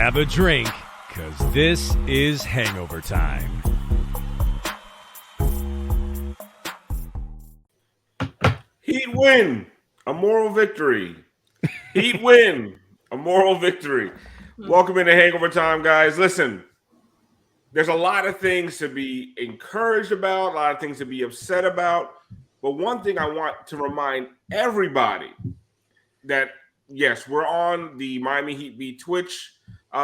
grab a drink, because this is Hangover Time. Heat win, a moral victory. Heat win, a moral victory. Welcome into Hangover Time, guys. Listen, there's a lot of things to be encouraged about, a lot of things to be upset about. But one thing I want to remind everybody that, yes, we're on the Miami Heat Beat Twitch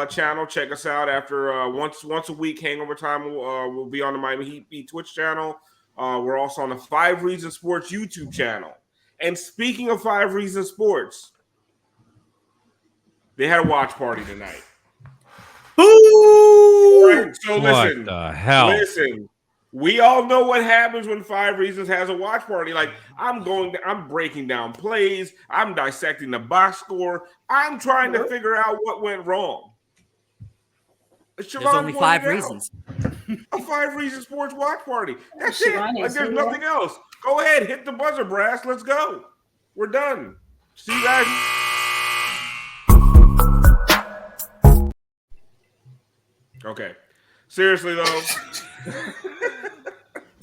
channel. Check us out after once a week. Hangover Time will be on the Miami Heat Beat Twitch channel. We're also on the 5 Reasons Sports YouTube channel. And speaking of 5 Reasons Sports, they had a watch party tonight. Ooh! Right, so listen, what the hell? Listen, we all know what happens when 5 Reasons has a watch party. Like, I'm breaking down plays. I'm dissecting the box score. I'm trying to figure out what went wrong. There's only 5 reasons. A 5 Reasons Sports watch party. That's it. Like, there's nothing else. Go ahead, hit the buzzer, Brass. Let's go. We're done. See you guys. Okay. Seriously, though. I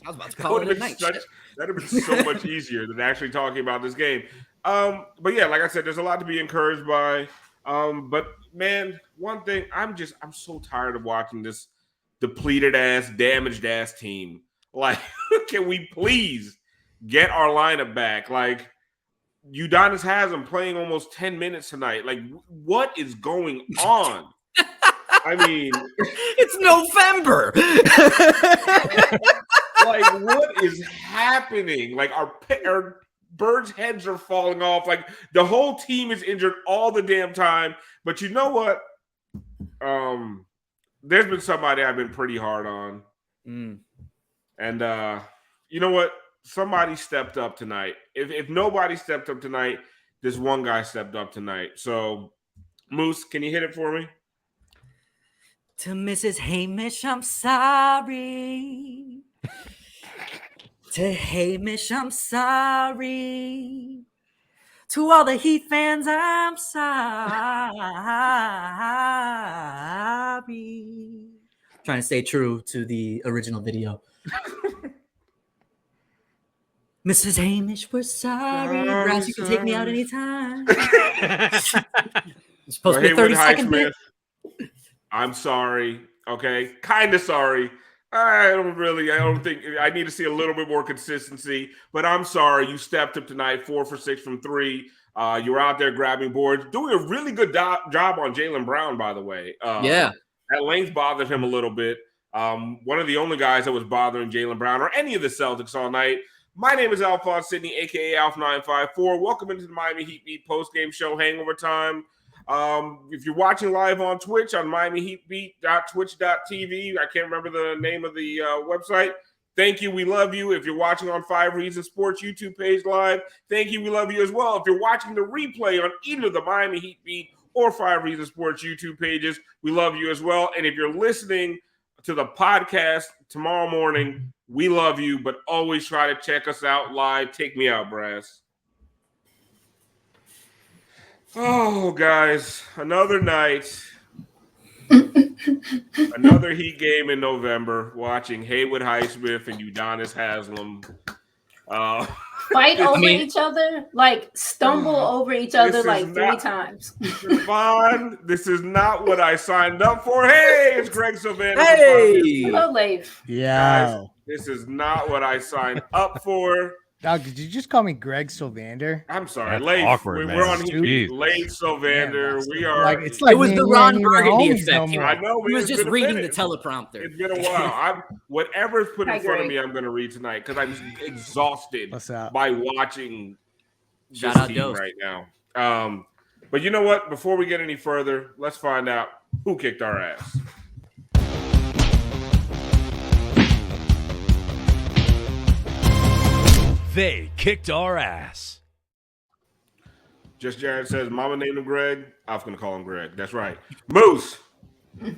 was about to call it a night. That would have been so much easier than actually talking about this game. But yeah, like I said, there's a lot to be encouraged by. But man, one thing, I'm so tired of watching this depleted ass, damaged ass team. Like, can we please get our lineup back? Like, Udonis has him playing almost 10 minutes tonight. Like, what is going on? I mean, it's November. Like, what is happening? Like, our birds' heads are falling off. Like, the whole team is injured all the damn time. But you know what? There's been somebody I've been pretty hard on. And you know what? Somebody stepped up tonight. If nobody stepped up tonight, this one guy stepped up tonight. So, Moose, can you hit it for me? To Mrs. Hamish, I'm sorry. To Hamish, I'm sorry. To all the Heat fans, I'm sorry. Trying to stay true to the original video. Mrs. Hamish, we're sorry. Brass, you can take me out anytime. It's supposed to be a 30-second bit. I'm sorry. Okay. Kind of sorry. I don't think I need to see a little bit more consistency, but I'm sorry. You stepped up tonight, 4 for 6 from 3. You were out there grabbing boards, doing a really good job on Jaylen Brown, by the way. Yeah. That length bothered him a little bit. One of the only guys that was bothering Jaylen Brown or any of the Celtics all night. My name is Alphonse Sidney, a.k.a. Alf954. Welcome into the Miami Heat Beat postgame show, Hangover Time. If you're watching live on Twitch on MiamiHeatBeat.twitch.tv, I can't remember the name of the website. Thank you. We love you. If you're watching on 5 Reasons Sports YouTube page live, thank you. We love you as well. If you're watching the replay on either the Miami Heat Beat or 5 Reasons Sports YouTube pages, we love you as well. And if you're listening to the podcast tomorrow morning, we love you, but always try to check us out live. Take me out, Brass. Oh, guys, another night, another Heat game in November, watching Haywood Highsmith and Udonis Haslem fight over each other, like stumble over each other like 3 times. Siobhan, this is not what I signed up for. Hey, it's Greg Sylvander. Hey! Hello, Leif. Yeah. Guys, this is not what I signed up for. Dog, did you just call me Greg Sylvander? I'm sorry, That's Leif. awkward, We're on Jeez. Leif Sylvander. We are. Like, it's like It was the Ron Burgundy effect. No I know. He was it's just been a reading the minute. teleprompter. It's been a while. Whatever's put in Hi, front of Greg. me, I'm going to read tonight because I'm exhausted What's up? by watching this Shout out team Dose. right now. But you know what? Before we get any further, let's find out who kicked our ass. They kicked our ass. Just Jared says, Mama named him Greg. I was going to call him Greg. That's right. Moose,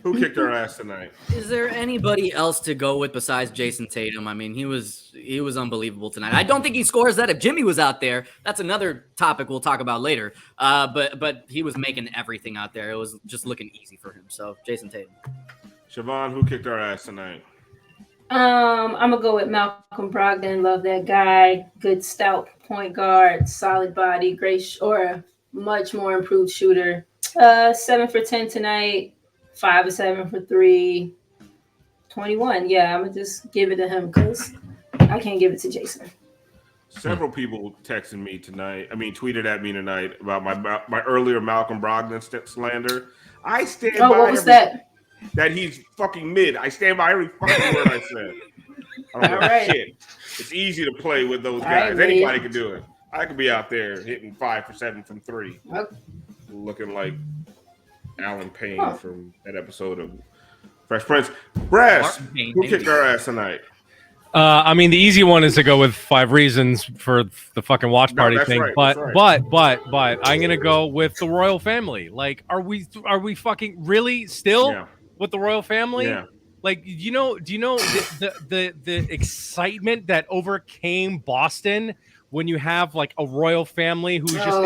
Who kicked our ass tonight? Is there anybody else to go with besides Jason Tatum? I mean, he was unbelievable tonight. I don't think he scores that if Jimmy was out there. That's another topic we'll talk about later. But he was making everything out there. It was just looking easy for him. So Jason Tatum. Siobhan, who kicked our ass tonight? I'm gonna go with Malcolm Brogdon. Love that guy. Good stout point guard, solid body, or much more improved shooter. 7 for 10 tonight. 5 of 7 for 3. 21. Yeah, I'm gonna just give it to him because I can't give it to Jason. Several people texted me tonight. Tweeted at me tonight about my earlier Malcolm Brogdon slander. I stand by. What was that? That he's fucking mid. I stand by every fucking word I said. I don't know shit. It's easy to play with those guys. Anybody can do it. I could be out there hitting 5 for 7 from 3, looking like Alan Payne from that episode of Fresh Prince. Brass, who kicked our ass tonight? The easy one is to go with 5 reasons for the fucking watch party thing. Right, but I'm gonna go with the royal family. Like, are we fucking really still with the royal family? Yeah. Like, do you know the excitement that overcame Boston when you have like a royal family who's just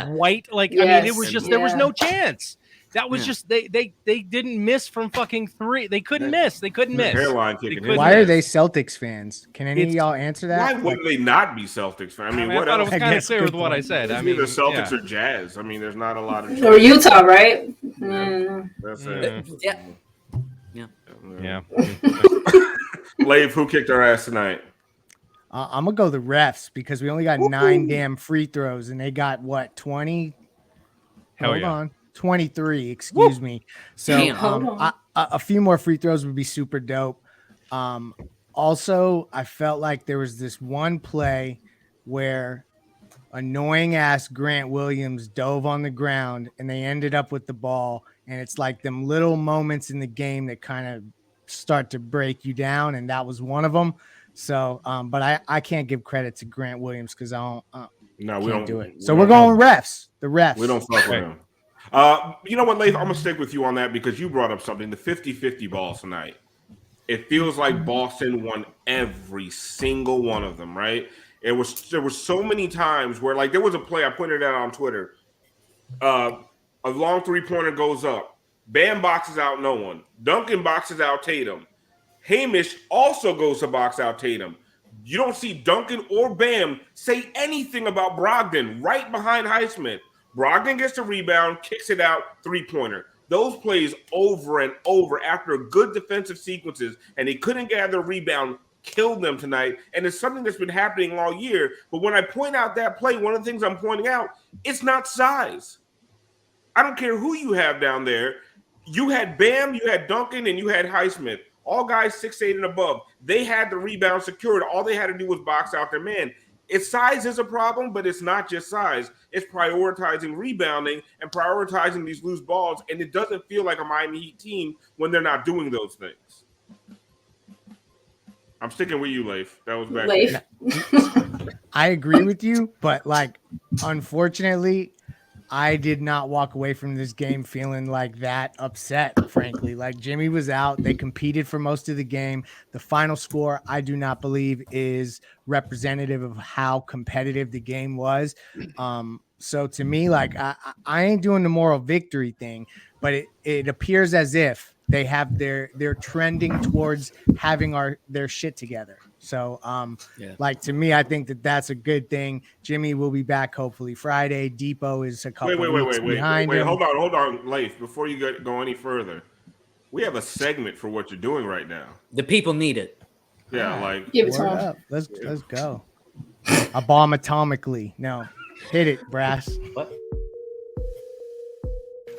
white? Like, it was just there was no chance. That was just they didn't miss from fucking 3. They couldn't miss. Hairline kicking. Why are they Celtics fans? Can any of y'all answer that? Why wouldn't they not be Celtics fans? What else? I was kind of clear with what I said. Either Celtics or Jazz. There's not a lot of. Or Utah, right? That's it. Yeah. Leif, who kicked our ass tonight? I'm gonna go the refs because we only got 9 damn free throws and they got what 20? Hold on. 23, excuse me. So a few more free throws would be super dope. Also, I felt like there was this one play where annoying ass Grant Williams dove on the ground and they ended up with the ball. And it's like them little moments in the game that kind of start to break you down. And that was one of them. So, but I can't give credit to Grant Williams because I don't do it. So we're going refs. The refs. We don't fuck with him. You know what, Leif? I'm going to stick with you on that because you brought up something. The 50-50 balls tonight. It feels like Boston won every single one of them, right? There were so many times where, like, there was a play, I pointed out on Twitter. A long three-pointer goes up. Bam boxes out no one. Duncan boxes out Tatum. Hamish also goes to box out Tatum. You don't see Duncan or Bam say anything about Brogdon right behind Highsmith. Brogdon gets the rebound, kicks it out, three-pointer. Those plays over and over after good defensive sequences, and they couldn't gather a rebound, killed them tonight. And it's something that's been happening all year. But when I point out that play, one of the things I'm pointing out, it's not size. I don't care who you have down there. You had Bam, you had Duncan, and you had Highsmith. All guys 6'8" and above. They had the rebound secured. All they had to do was box out their man. Its size is a problem, but it's not just size. It's prioritizing rebounding and prioritizing these loose balls, and it doesn't feel like a Miami Heat team when they're not doing those things. I'm sticking with you, Leif. That was back. Leif. I agree with you, but like, unfortunately, I did not walk away from this game feeling like that upset, frankly. Like, Jimmy was out. They competed for most of the game. The final score, I do not believe, is representative of how competitive the game was. So to me, like, I ain't doing the moral victory thing, but it appears as if they have they're trending towards having their shit together. So, like, to me, I think that's a good thing. Jimmy will be back hopefully Friday. Depot is a couple weeks behind him. Hold on, Leif. Before you go any further, we have a segment for what you're doing right now. The people need it. Yeah, like, give it to him. Let's go. A bomb atomically. No, hit it, Brass. What?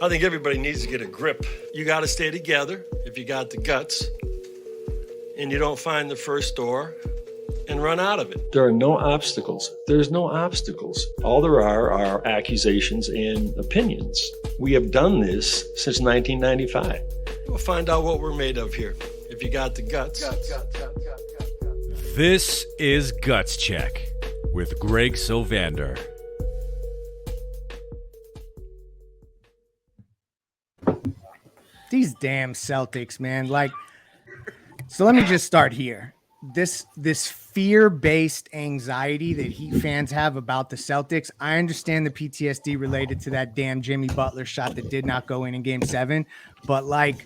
I think everybody needs to get a grip. You got to stay together if you got the guts, and you don't find the first door and run out of it. There are no obstacles. There's no obstacles. All there are accusations and opinions. We have done this since 1995. We'll find out what we're made of here if you got the guts. This is Guts Check with Greg Sylvander. These damn Celtics, man. Like, so let me just start here. This fear-based anxiety that Heat fans have about the Celtics, I understand the PTSD related to that damn Jimmy Butler shot that did not go in Game 7, but like,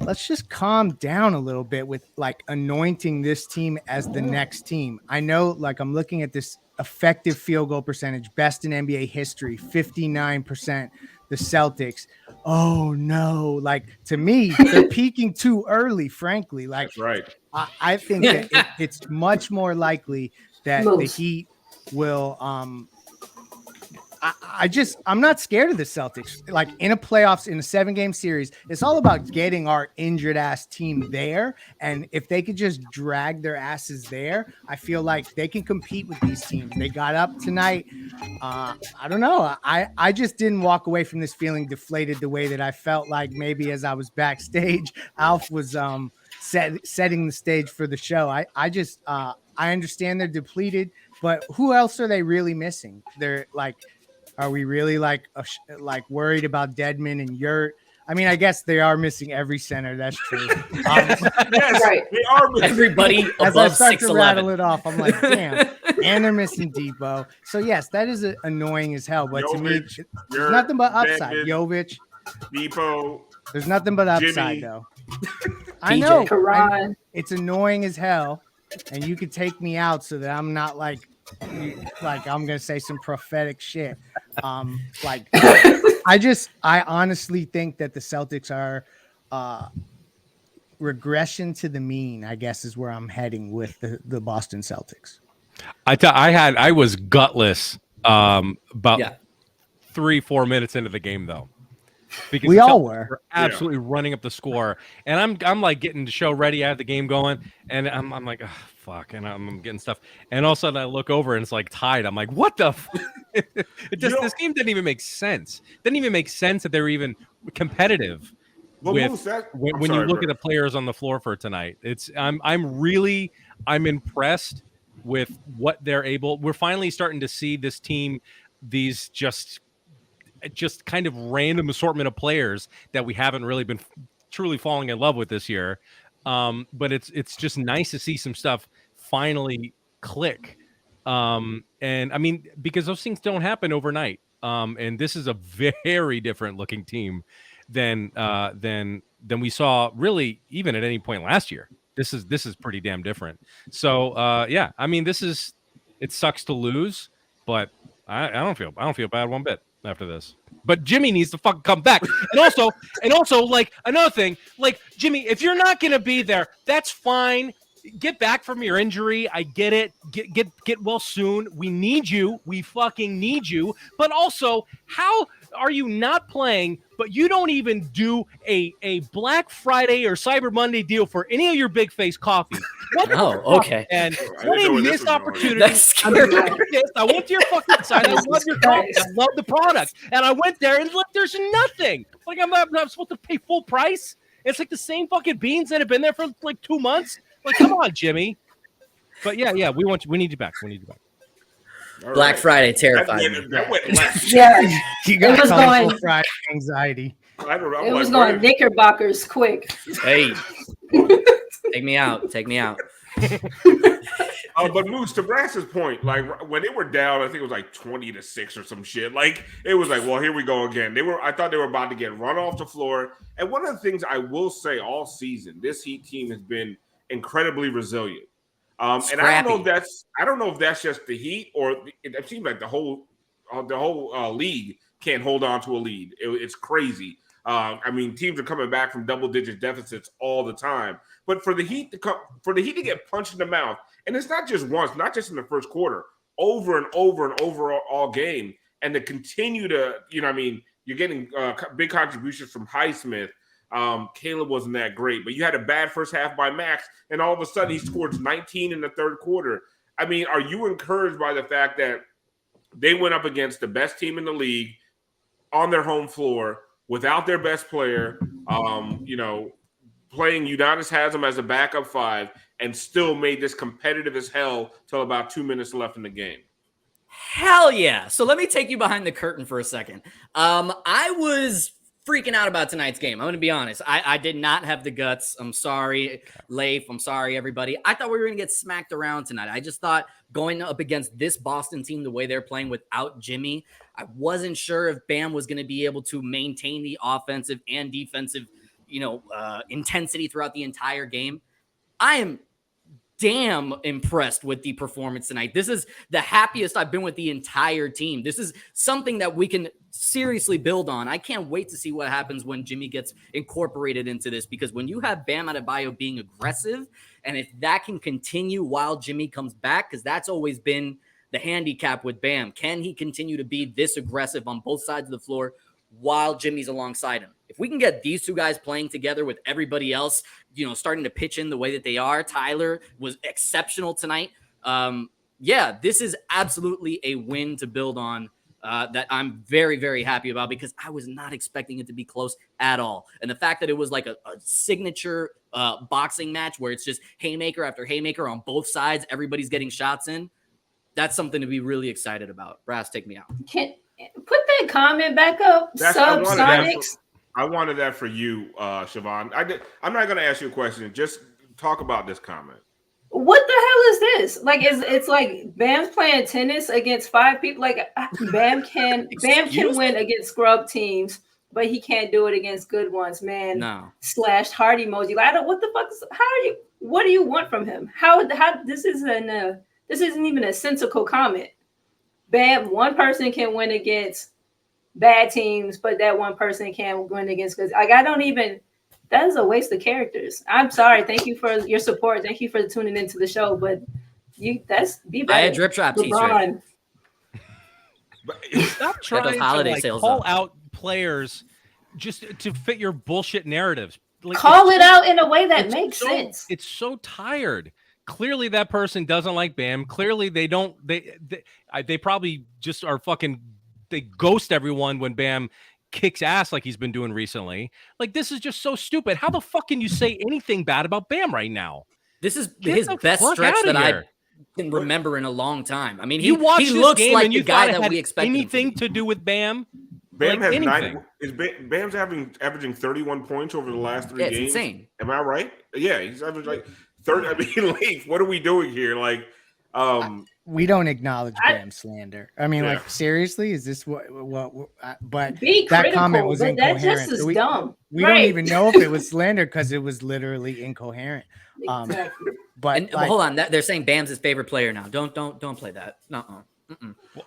let's just calm down a little bit with like anointing this team as the next team. I know, like, I'm looking at this effective field goal percentage, best in NBA history, 59%. The Celtics. Oh no! Like, to me, they're peaking too early. Frankly, like, that's right. I think that it's much more likely that the Heat will. I'm not scared of the Celtics. Like, in a playoffs, in a 7-game series, it's all about getting our injured ass team there. And if they could just drag their asses there, I feel like they can compete with these teams. They got up tonight. I don't know. I just didn't walk away from this feeling deflated the way that I felt like maybe as I was backstage. Alf was setting the stage for the show. I understand they're depleted, but who else are they really missing? They're like, are we really like worried about Dedmon and Yurt? I mean, I guess they are missing every center. That's true. Yes, right. They are missing everybody as above I start 6'11". to rattle it off, I'm like, damn. And they're missing Depot. So yes, that is annoying as hell. But Jovic, to me, there's nothing but upside. Dedmon, Jovic, Depot. There's nothing but upside, Jimmy. though. I know. Karan. It's annoying as hell, and you could take me out so that I'm not like I'm gonna say some prophetic shit. I honestly think that the Celtics are regression to the mean, I guess, is where I'm heading with the Boston Celtics. I was gutless about 3-4 minutes into the game, though. Because we all were absolutely running up the score, and I'm like getting the show ready. I have the game going, and I'm like, oh, fuck, and I'm getting stuff, and all of a sudden I look over and it's like tied. I'm like, what the? This game didn't even make sense. Didn't even make sense that they were even competitive. Well, when you look at the players on the floor for tonight, I'm impressed with what they're able. We're finally starting to see this team, these just kind of random assortment of players that we haven't really been truly falling in love with this year. But it's just nice to see some stuff finally click. And I mean, because those things don't happen overnight. And this is a very different looking team than we saw really even at any point last year. This is pretty damn different. So yeah, I mean, it sucks to lose, but I don't feel bad one bit after this. But Jimmy needs to fucking come back. And also like another thing, like, Jimmy, if you're not gonna be there, that's fine. Get back from your injury. I get it. Get well soon. We need you. We fucking need you. But also, how are you not playing, but you don't even do a Black Friday or Cyber Monday deal for any of your big face coffee? Okay. And what a missed opportunity. I went to your fucking site. I love your coffee. I love the product. And I went there and look, there's nothing. Like, I'm supposed to pay full price. It's like the same fucking beans that have been there for like 2 months. Like, come on, Jimmy. But yeah, we need you back. We need you back. Black Friday terrified me. Yeah, you got it was going Friday anxiety. It was going Knickerbockers quick. Hey, take me out. But Moose, to Brass's point, like when they were down, I think it was like 20-6 or some shit. Like, it was like, well, here we go again. I thought they were about to get run off the floor. And one of the things I will say all season, this Heat team has been incredibly resilient. And I don't know if that's just the Heat, or it seems like the whole league can't hold on to a lead. It's crazy. I mean, teams are coming back from double-digit deficits all the time. But for the Heat to get punched in the mouth, and it's not just once, not just in the first quarter, over and over and over all game, and to continue to, you're getting big contributions from Highsmith. Caleb wasn't that great, but you had a bad first half by Max, and all of a sudden he scores 19 in the third quarter. I mean, are you encouraged by the fact that they went up against the best team in the league on their home floor without their best player, playing Udonis Haslem as a backup 5, and still made this competitive as hell till about 2 minutes left in the game? Hell yeah. So let me take you behind the curtain for a second. I was freaking out about tonight's game. I'm going to be honest. I did not have the guts. I'm sorry, Leif. I'm sorry, everybody. I thought we were going to get smacked around tonight. I just thought going up against this Boston team, the way they're playing without Jimmy, I wasn't sure if Bam was going to be able to maintain the offensive and defensive, intensity throughout the entire game. I am damn impressed with the performance tonight. This is the happiest I've been with the entire team. This is something that we can seriously build on. I can't wait to see what happens when Jimmy gets incorporated into this, because when you have Bam Adebayo being aggressive, and if that can continue while Jimmy comes back, because that's always been the handicap with Bam. Can he continue to be this aggressive on both sides of the floor while Jimmy's alongside him? If we can get these two guys playing together with everybody else, starting to pitch in the way that they are. Tyler was exceptional tonight. This is absolutely a win to build on that I'm very, very happy about, because I was not expecting it to be close at all. And the fact that it was like a signature boxing match where it's just haymaker after haymaker on both sides, everybody's getting shots in, that's something to be really excited about. Brass, take me out. Put that comment back up, Subsonics. I wanted that for you, Siobhan. I'm not going to ask you a question. Just talk about this comment. What the hell is this? Like, it's like Bam's playing tennis against 5 people. Like, Bam can win against scrub teams, but he can't do it against good ones, man. No. / heart emoji. Like, what the fuck is? What do you want from him? How this isn't even a sensical comment. Bam, one person can win against bad teams, but that one person can't win against good. Like, that is a waste of characters. I'm sorry. Thank you for your support. Thank you for tuning into the show. But be better. I had drip trap Bron. Stop trying to call out players just to fit your bullshit narratives. Like, call it out in a way that makes sense. It's so tired. Clearly that person doesn't like Bam. Clearly they don't. They probably just are fucking. They ghost everyone when Bam kicks ass like he's been doing recently. Like, this is just so stupid. How the fuck can you say anything bad about Bam right now? This is his best stretch that I can remember in a long time. I mean, he looks like the guy that we expected. Anything to do with Bam? Bam has Bam's averaging 31 points over the last 3 games. It's insane. Am I right? Yeah, he's averaging like 30. I mean, Leif, what are we doing here? Like, we don't acknowledge Bam slander. I mean, like, seriously, is this what? But be that critical, comment was incoherent. That just is dumb. We don't even know if it was slander because it was literally incoherent. Exactly. But hold on, they're saying Bam's his favorite player now. Don't play that.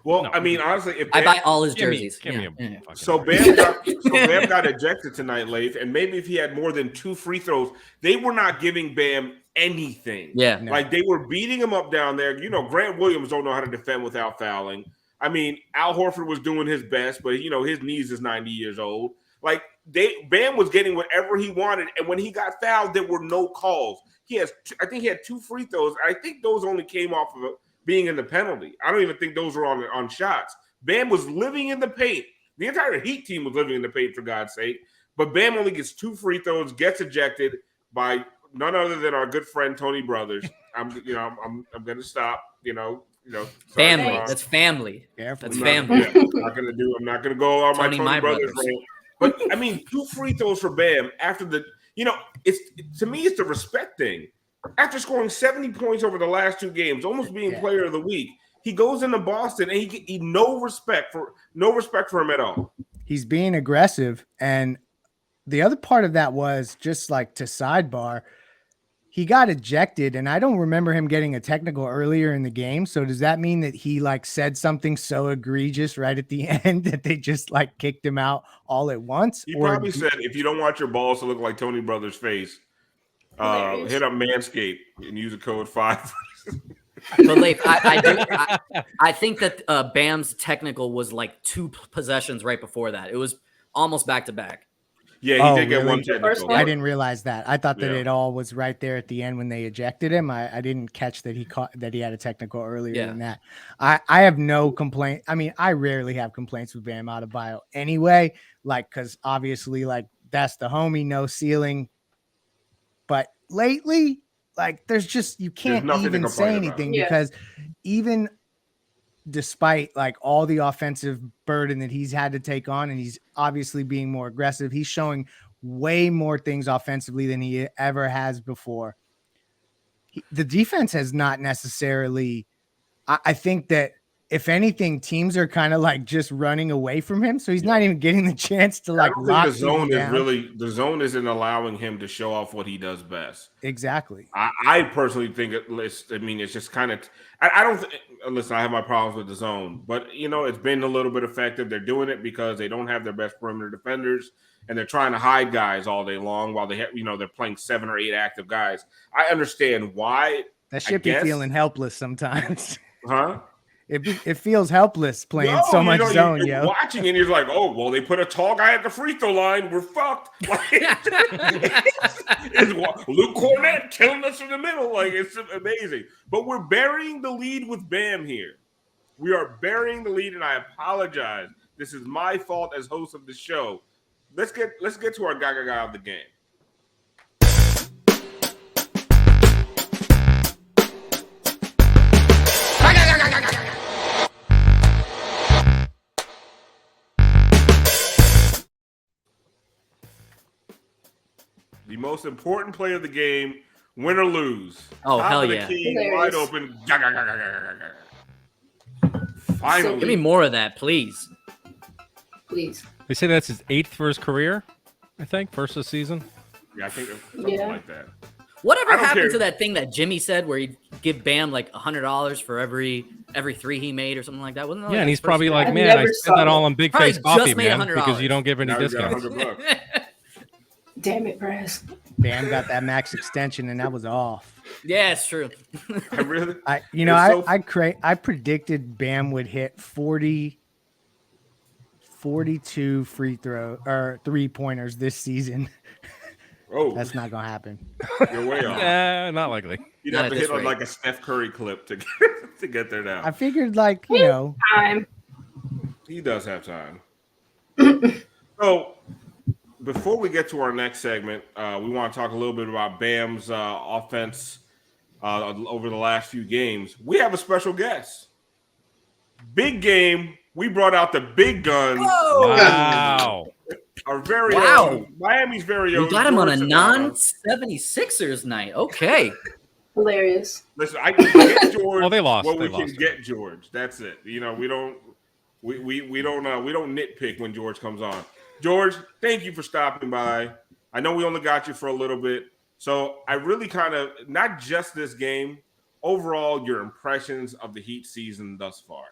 Well, no. I mean, honestly, if I buy all his jerseys. So Bam got ejected tonight, Leif, and maybe if he had more than 2 free throws, they were not giving Bam anything. Yeah, like they were beating him up down there. Grant Williams don't know how to defend without fouling. I mean, Al Horford was doing his best, but his knees is 90 years old. Like Bam was getting whatever he wanted, and when he got fouled, there were no calls. I think he had 2 free throws. I think those only came off of being in the penalty. I don't even think those were on shots. Bam was living in the paint. The entire Heat team was living in the paint, for God's sake. But Bam only gets 2 free throws, gets ejected by none other than our good friend Tony Brothers. I'm going to stop. Family. That's family. That's family. Yeah, I'm not going to go on my Brothers rant. But I mean, 2 free throws for Bam after the. To me, it's the respect thing. After scoring 70 points over the last 2 games, almost being player of the week, he goes into Boston and he no respect for him at all. He's being aggressive, and the other part of that was just like, to sidebar, he got ejected, and I don't remember him getting a technical earlier in the game. So does that mean that he said something so egregious right at the end that they just kicked him out all at once? He probably said, if you don't want your balls to look like Tony Brothers' face, hit up Manscaped and use a code 5. But Leif, I think that Bam's technical was 2 possessions right before that. It was almost back to back. Yeah, he did get one technical. I didn't realize that. I thought that it all was right there at the end when they ejected him. I didn't catch that he had a technical earlier than that. I have no complaint. I mean, I rarely have complaints with Bam Adebayo anyway, because obviously that's the homie, no ceiling. But lately, there's just, you can't even say anything because even despite like all the offensive burden that he's had to take on, and he's obviously being more aggressive, he's showing way more things offensively than he ever has before. The defense has not necessarily, I think that if anything, teams are kind of like just running away from him. So he's not even getting the chance to like lock the zone is down. the zone isn't allowing him to show off what he does best. Exactly. I personally think it's just kind of, I don't listen, I have my problems with the zone, but it's been a little bit effective. They're doing it because they don't have their best perimeter defenders and they're trying to hide guys all day long while they have, they're playing 7 or 8 active guys. I understand why. That should be feeling helpless sometimes. Huh? It feels helpless playing so much zone, you're watching and you're like, oh, well, they put a tall guy at the free throw line. We're fucked. Like, it's Luke Cornett killing us in the middle. Like, it's amazing. But we're burying the lead with Bam here. We are burying the lead, and I apologize. This is my fault as host of the show. Let's get to our guy of the game. The most important play of the game, win or lose. Oh, Top hell of the yeah. key, wide open. Finally. Give me more of that, please. Please. They say that's his 8th for his career, I think, first of the season. Yeah, I think something like that. Whatever happened to that thing that Jimmy said where he'd give Bam like $100 for every 3 he made or something like that? Wasn't that and he's probably like, man, I spent that all on Big Face Coffee, man, because you don't give any discounts. Damn it, Brass. Bam got that max extension, and that was off. Yeah, it's true. I predicted Bam would hit 42 free-throw or 3-pointers this season. Oh, that's not gonna happen. You're way off. Yeah, not likely. You'd have to hit on like a Steph Curry clip to get there now. I figured, like, time. He does have time. So, before we get to our next segment, we want to talk a little bit about Bam's offense over the last few games. We have a special guest. Big game. We brought out the big guns. Whoa. Wow. Our very own, Miami's very own. We got him on a non-76ers night. Okay. Hilarious. Listen, I can get George. Well, they lost. We can get George. That's it. We don't nitpick when George comes on. George, thank you for stopping by. I know we only got you for a little bit. So I really kind of, not just this game, overall, your impressions of the Heat season thus far.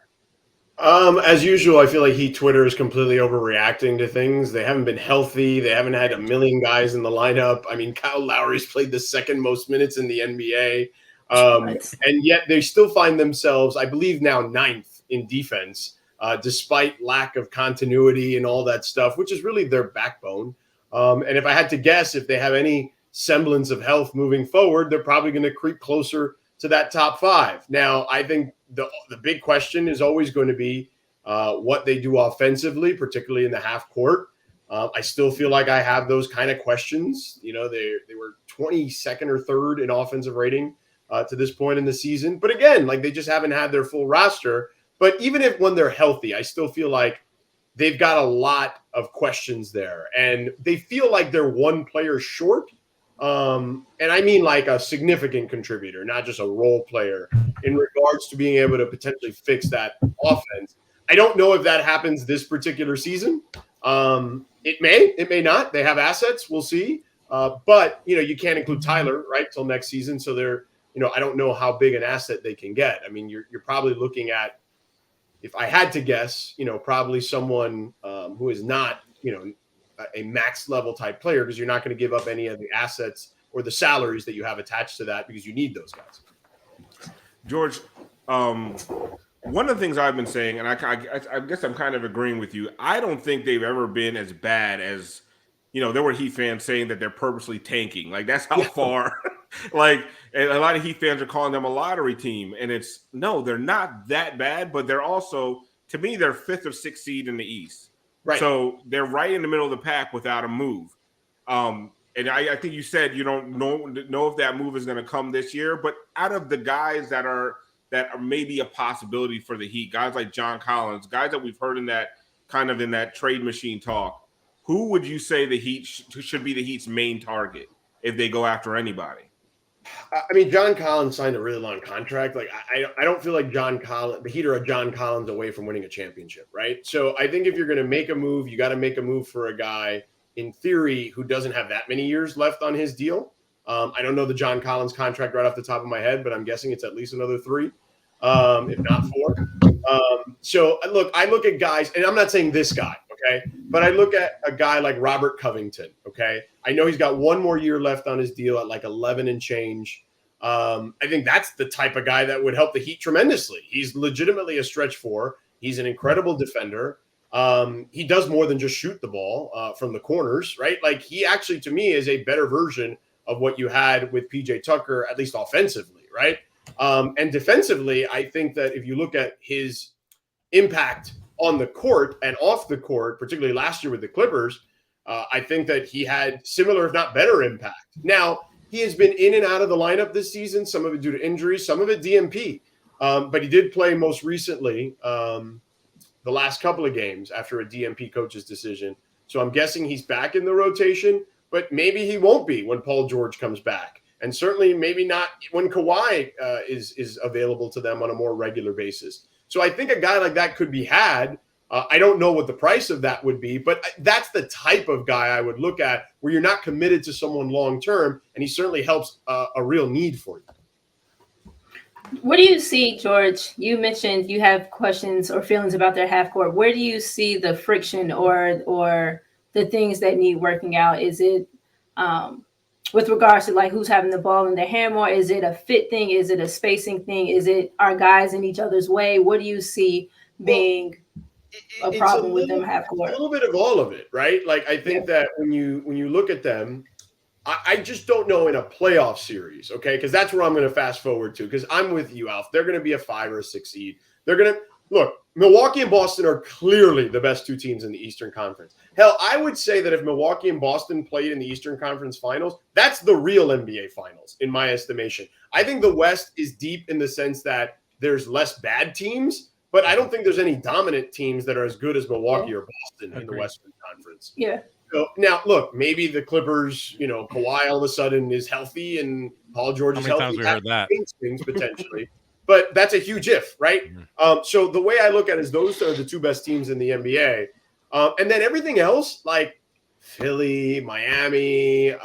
As usual, I feel like Heat Twitter is completely overreacting to things. They haven't been healthy. They haven't had a million guys in the lineup. I mean, Kyle Lowry's played the second most minutes in the NBA. And yet they still find themselves, I believe now 9th in defense, despite lack of continuity and all that stuff, which is really their backbone. And if I had to guess, if they have any semblance of health moving forward, they're probably going to creep closer to that top 5. Now, I think the big question is always going to be what they do offensively, particularly in the half court. I still feel like I have those kind of questions. They were 22nd or 3rd in offensive rating to this point in the season. But again, like, they just haven't had their full roster. But even when they're healthy, I still feel like they've got a lot of questions there. And they feel like they're one player short. And I mean like a significant contributor, not just a role player, in regards to being able to potentially fix that offense. I don't know if that happens this particular season. It may not. They have assets. We'll see. But, you can't include Tyler, right, till next season. So they're, I don't know how big an asset they can get. I mean, you're probably looking at, if I had to guess, probably someone who is not, a max level type player, because you're not going to give up any of the assets or the salaries that you have attached to that, because you need those guys. George, one of the things I've been saying, and I guess I'm kind of agreeing with you, I don't think they've ever been as bad as, there were Heat fans saying that they're purposely tanking. Like, that's how far, and a lot of Heat fans are calling them a lottery team. And no, they're not that bad, but they're also, to me, they're 5th or 6th seed in the East. Right. So they're right in the middle of the pack without a move. And I think you said you don't know if that move is going to come this year. But out of the guys that are that are maybe a possibility for the Heat? Guys like John Collins, guys that we've heard in that trade machine talk. Who would you say the Heat should be the Heat's main target if they go after anybody? I mean, John Collins signed a really long contract. Like, I don't feel like the Heat are a John Collins away from winning a championship, right? So I think if you're going to make a move, you got to make a move for a guy, in theory, who doesn't have that many years left on his deal. I don't know the John Collins contract right off the top of my head, but I'm guessing it's at least another 3, if not 4. So look, I look at guys, and I'm not saying this guy, okay, but I look at a guy like Robert Covington, okay. I know he's got 1 more year left on his deal at like 11 and change. I think that's the type of guy that would help the Heat tremendously. He's legitimately a stretch 4. He's an incredible defender. He does more than just shoot the ball from the corners, right? Like, he actually, to me, is a better version of what you had with PJ Tucker, at least offensively, right? And defensively, I think that if you look at his impact on the court and off the court, particularly last year with the Clippers, I think that he had similar, if not better, impact. Now, he has been in and out of the lineup this season, some of it due to injury, some of it DMP. But he did play most recently the last couple of games after a DMP coach's decision. So I'm guessing he's back in the rotation, but maybe he won't be when Paul George comes back. And certainly maybe not when Kawhi is available to them on a more regular basis. So I think a guy like that could be had. I don't know what the price of that would be, but that's the type of guy I would look at where you're not committed to someone long-term, and he certainly helps a real need for you. What do you see, George? You mentioned you have questions or feelings about their half court. Where do you see the friction or the things that need working out? Is it with regards to like who's having the ball in their hand more? Is it a fit thing? Is it a spacing thing? Is it our guys in each other's way? What do you see being a problem with them half court? A little bit of all of it, right? Like, I think that when you look at them, I just don't know in a playoff series, okay? Because that's where I'm going to fast forward to, because I'm with you, Alf. They're going to be a 5 or a 6 seed. They're going to – look, Milwaukee and Boston are clearly the best 2 teams in the Eastern Conference. Hell, I would say that if Milwaukee and Boston played in the Eastern Conference Finals, that's the real NBA Finals, in my estimation. I think the West is deep in the sense that there's less bad teams, but I don't think there's any dominant teams that are as good as Milwaukee or Boston in the Western Conference. Yeah. So now, look, maybe the Clippers, Kawhi all of a sudden is healthy and Paul George is healthy. How many times we heard that? Things potentially. But that's a huge if, right? Mm-hmm. So the way I look at it is those are the 2 best teams in the NBA. And then everything else, like Philly, Miami,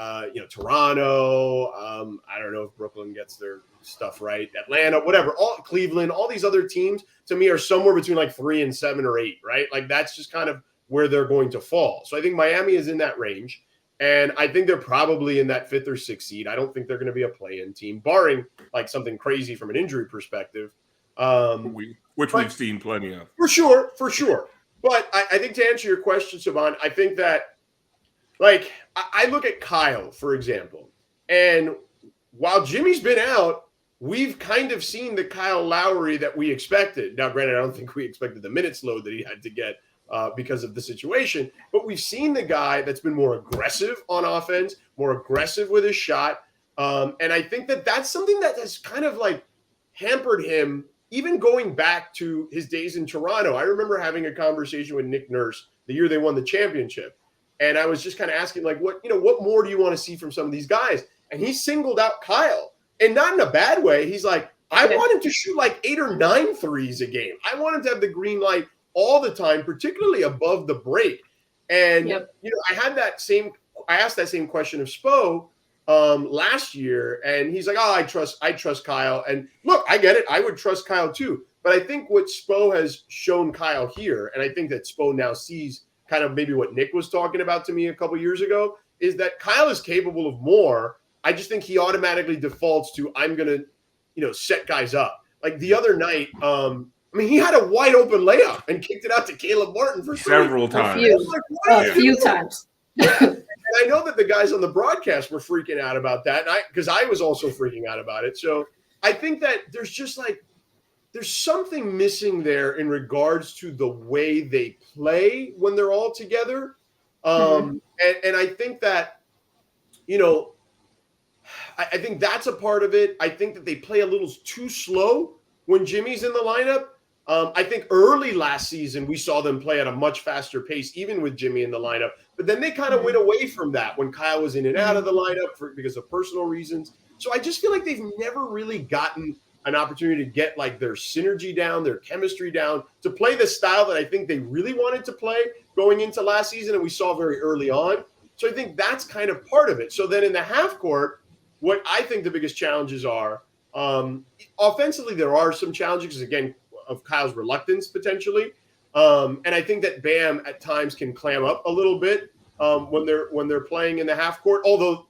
Toronto. I don't know if Brooklyn gets their stuff right. Atlanta, whatever. Cleveland, all these other teams to me are somewhere between like 3 and 7 or 8, right? Like that's just kind of where they're going to fall. So I think Miami is in that range. And I think they're probably in that 5th or 6th seed. I don't think they're going to be a play-in team, barring like something crazy from an injury perspective. We've seen plenty of. For sure. But I think to answer your question, Siobhan, I think that like I look at Kyle, for example, and while Jimmy's been out, we've kind of seen the Kyle Lowry that we expected. Now, granted, I don't think we expected the minutes load that he had to get because of the situation, but we've seen the guy that's been more aggressive on offense, more aggressive with his shot. And I think that that's something that has kind of like hampered him, even going back to his days in Toronto. I remember having a conversation with Nick Nurse the year they won the championship. And I was just kind of asking like, what more do you want to see from some of these guys? And he singled out Kyle, and not in a bad way. He's like, I want him to shoot like 8 or 9 threes a game. I want him to have the green light all the time, particularly above the break. And, I asked that same question of Spo last year, and he's like, I trust Kyle. And look, I get it. I would trust Kyle too. But I think what Spo has shown Kyle here, and I think that Spo now sees kind of maybe what Nick was talking about to me a couple years ago, is that Kyle is capable of more. I just think he automatically defaults to, I'm going to, set guys up. Like the other night, he had a wide open layup and kicked it out to Caleb Martin for several times. A few times. And I know that the guys on the broadcast were freaking out about that, because I was also freaking out about it. So I think that there's just like there's something missing there in regards to the way they play when they're all together. And I think that, I think that's a part of it. I think that they play a little too slow when Jimmy's in the lineup. I think early last season, we saw them play at a much faster pace, even with Jimmy in the lineup. But then they kind of went away from that when Kyle was in and out of the lineup because of personal reasons. So I just feel like they've never really gotten an opportunity to get like their synergy down, their chemistry down, to play the style that I think they really wanted to play going into last season, and we saw very early on. So I think that's kind of part of it. So then in the half court, what I think the biggest challenges are, offensively, there are some challenges, again, of Kyle's reluctance potentially. And I think that Bam at times can clam up a little bit when they're playing in the half court. Although,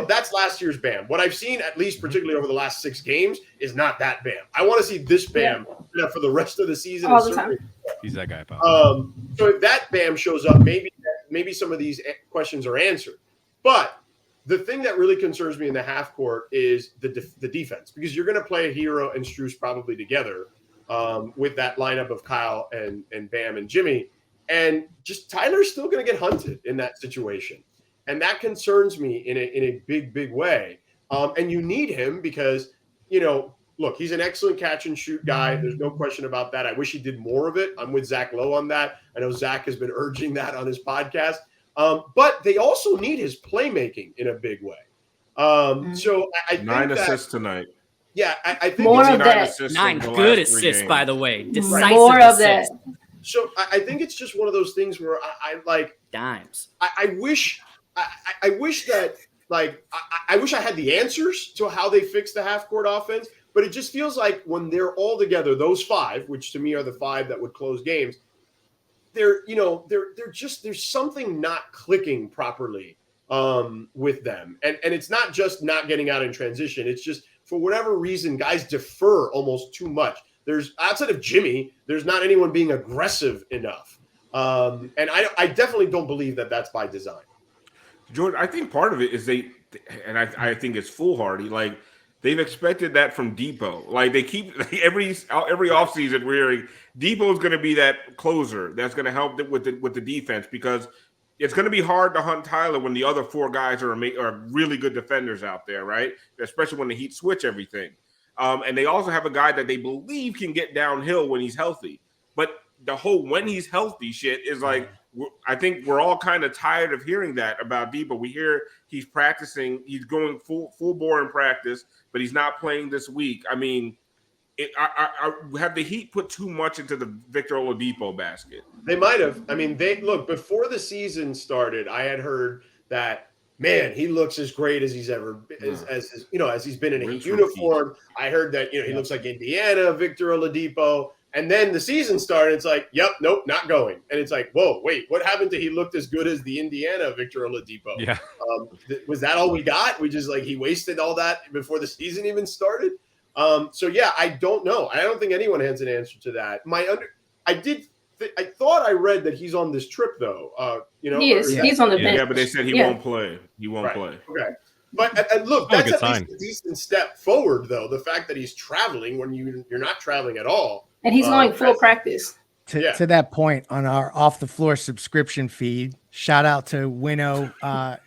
that's last year's Bam. What I've seen, at least particularly over the last 6 games, is not that Bam. I want to see this Bam for the rest of the season. All the time. He's that guy, pal. So if that Bam shows up, maybe some of these questions are answered. But the thing that really concerns me in the half court is the defense, because you're going to play Hero and Strus probably together with that lineup of Kyle and Bam and Jimmy. And just Tyler's still going to get hunted in that situation. And that concerns me in a big, big way. And you need him because, look, he's an excellent catch and shoot guy. There's no question about that. I wish he did more of it. I'm with Zach Lowe on that. I know Zach has been urging that on his podcast. But they also need his playmaking in a big way. So I think 9 assists tonight. Yeah, I think more it's of that. 9 good assists, by the way. Decisive More of assists. that. So I think it's just one of those things where I like dimes. I wish that I wish I had the answers to how they fix the half court offense, but it just feels like when they're all together, those 5, which to me are the 5 that would close games, they're just, there's something not clicking properly with them. And it's not just not getting out in transition. It's just, for whatever reason, guys defer almost too much. There's, outside of Jimmy, there's not anyone being aggressive enough. And I definitely don't believe that that's by design. George, I think part of it is I think it's foolhardy. Like, they've expected that from Depot. Like, they keep every offseason we're hearing Depot is going to be that closer that's going to help with the defense, because it's going to be hard to hunt Tyler when the other 4 guys are really good defenders out there, right? Especially when the Heat switch everything. And they also have a guy that they believe can get downhill when he's healthy. But the whole when he's healthy shit is like, I think we're all kind of tired of hearing that about Depot. We hear he's practicing, he's going full bore in practice, but he's not playing this week. I mean, have the Heat put too much into the Victor Oladipo basket? They might have. I mean, before the season started, I had heard that, man, he looks as great as he's ever as he's been in a Heat uniform. I heard that he looks like Indiana Victor Oladipo. And then the season started. It's like, yep, nope, not going. And it's like, whoa, wait, what happened to he looked as good as the Indiana Victor Oladipo? Yeah. Was that all we got? We just he wasted all that before the season even started. So yeah, I don't know. I don't think anyone has an answer to that. I thought I read that he's on this trip though. He is. He's on the bench. Yeah, but they said he won't play. He won't play. Okay. But look, that's at least a decent step forward, though. The fact that he's traveling when you're not traveling at all. And he's going full practice. To that point, on our Off the Floor subscription feed, shout out to Winnow.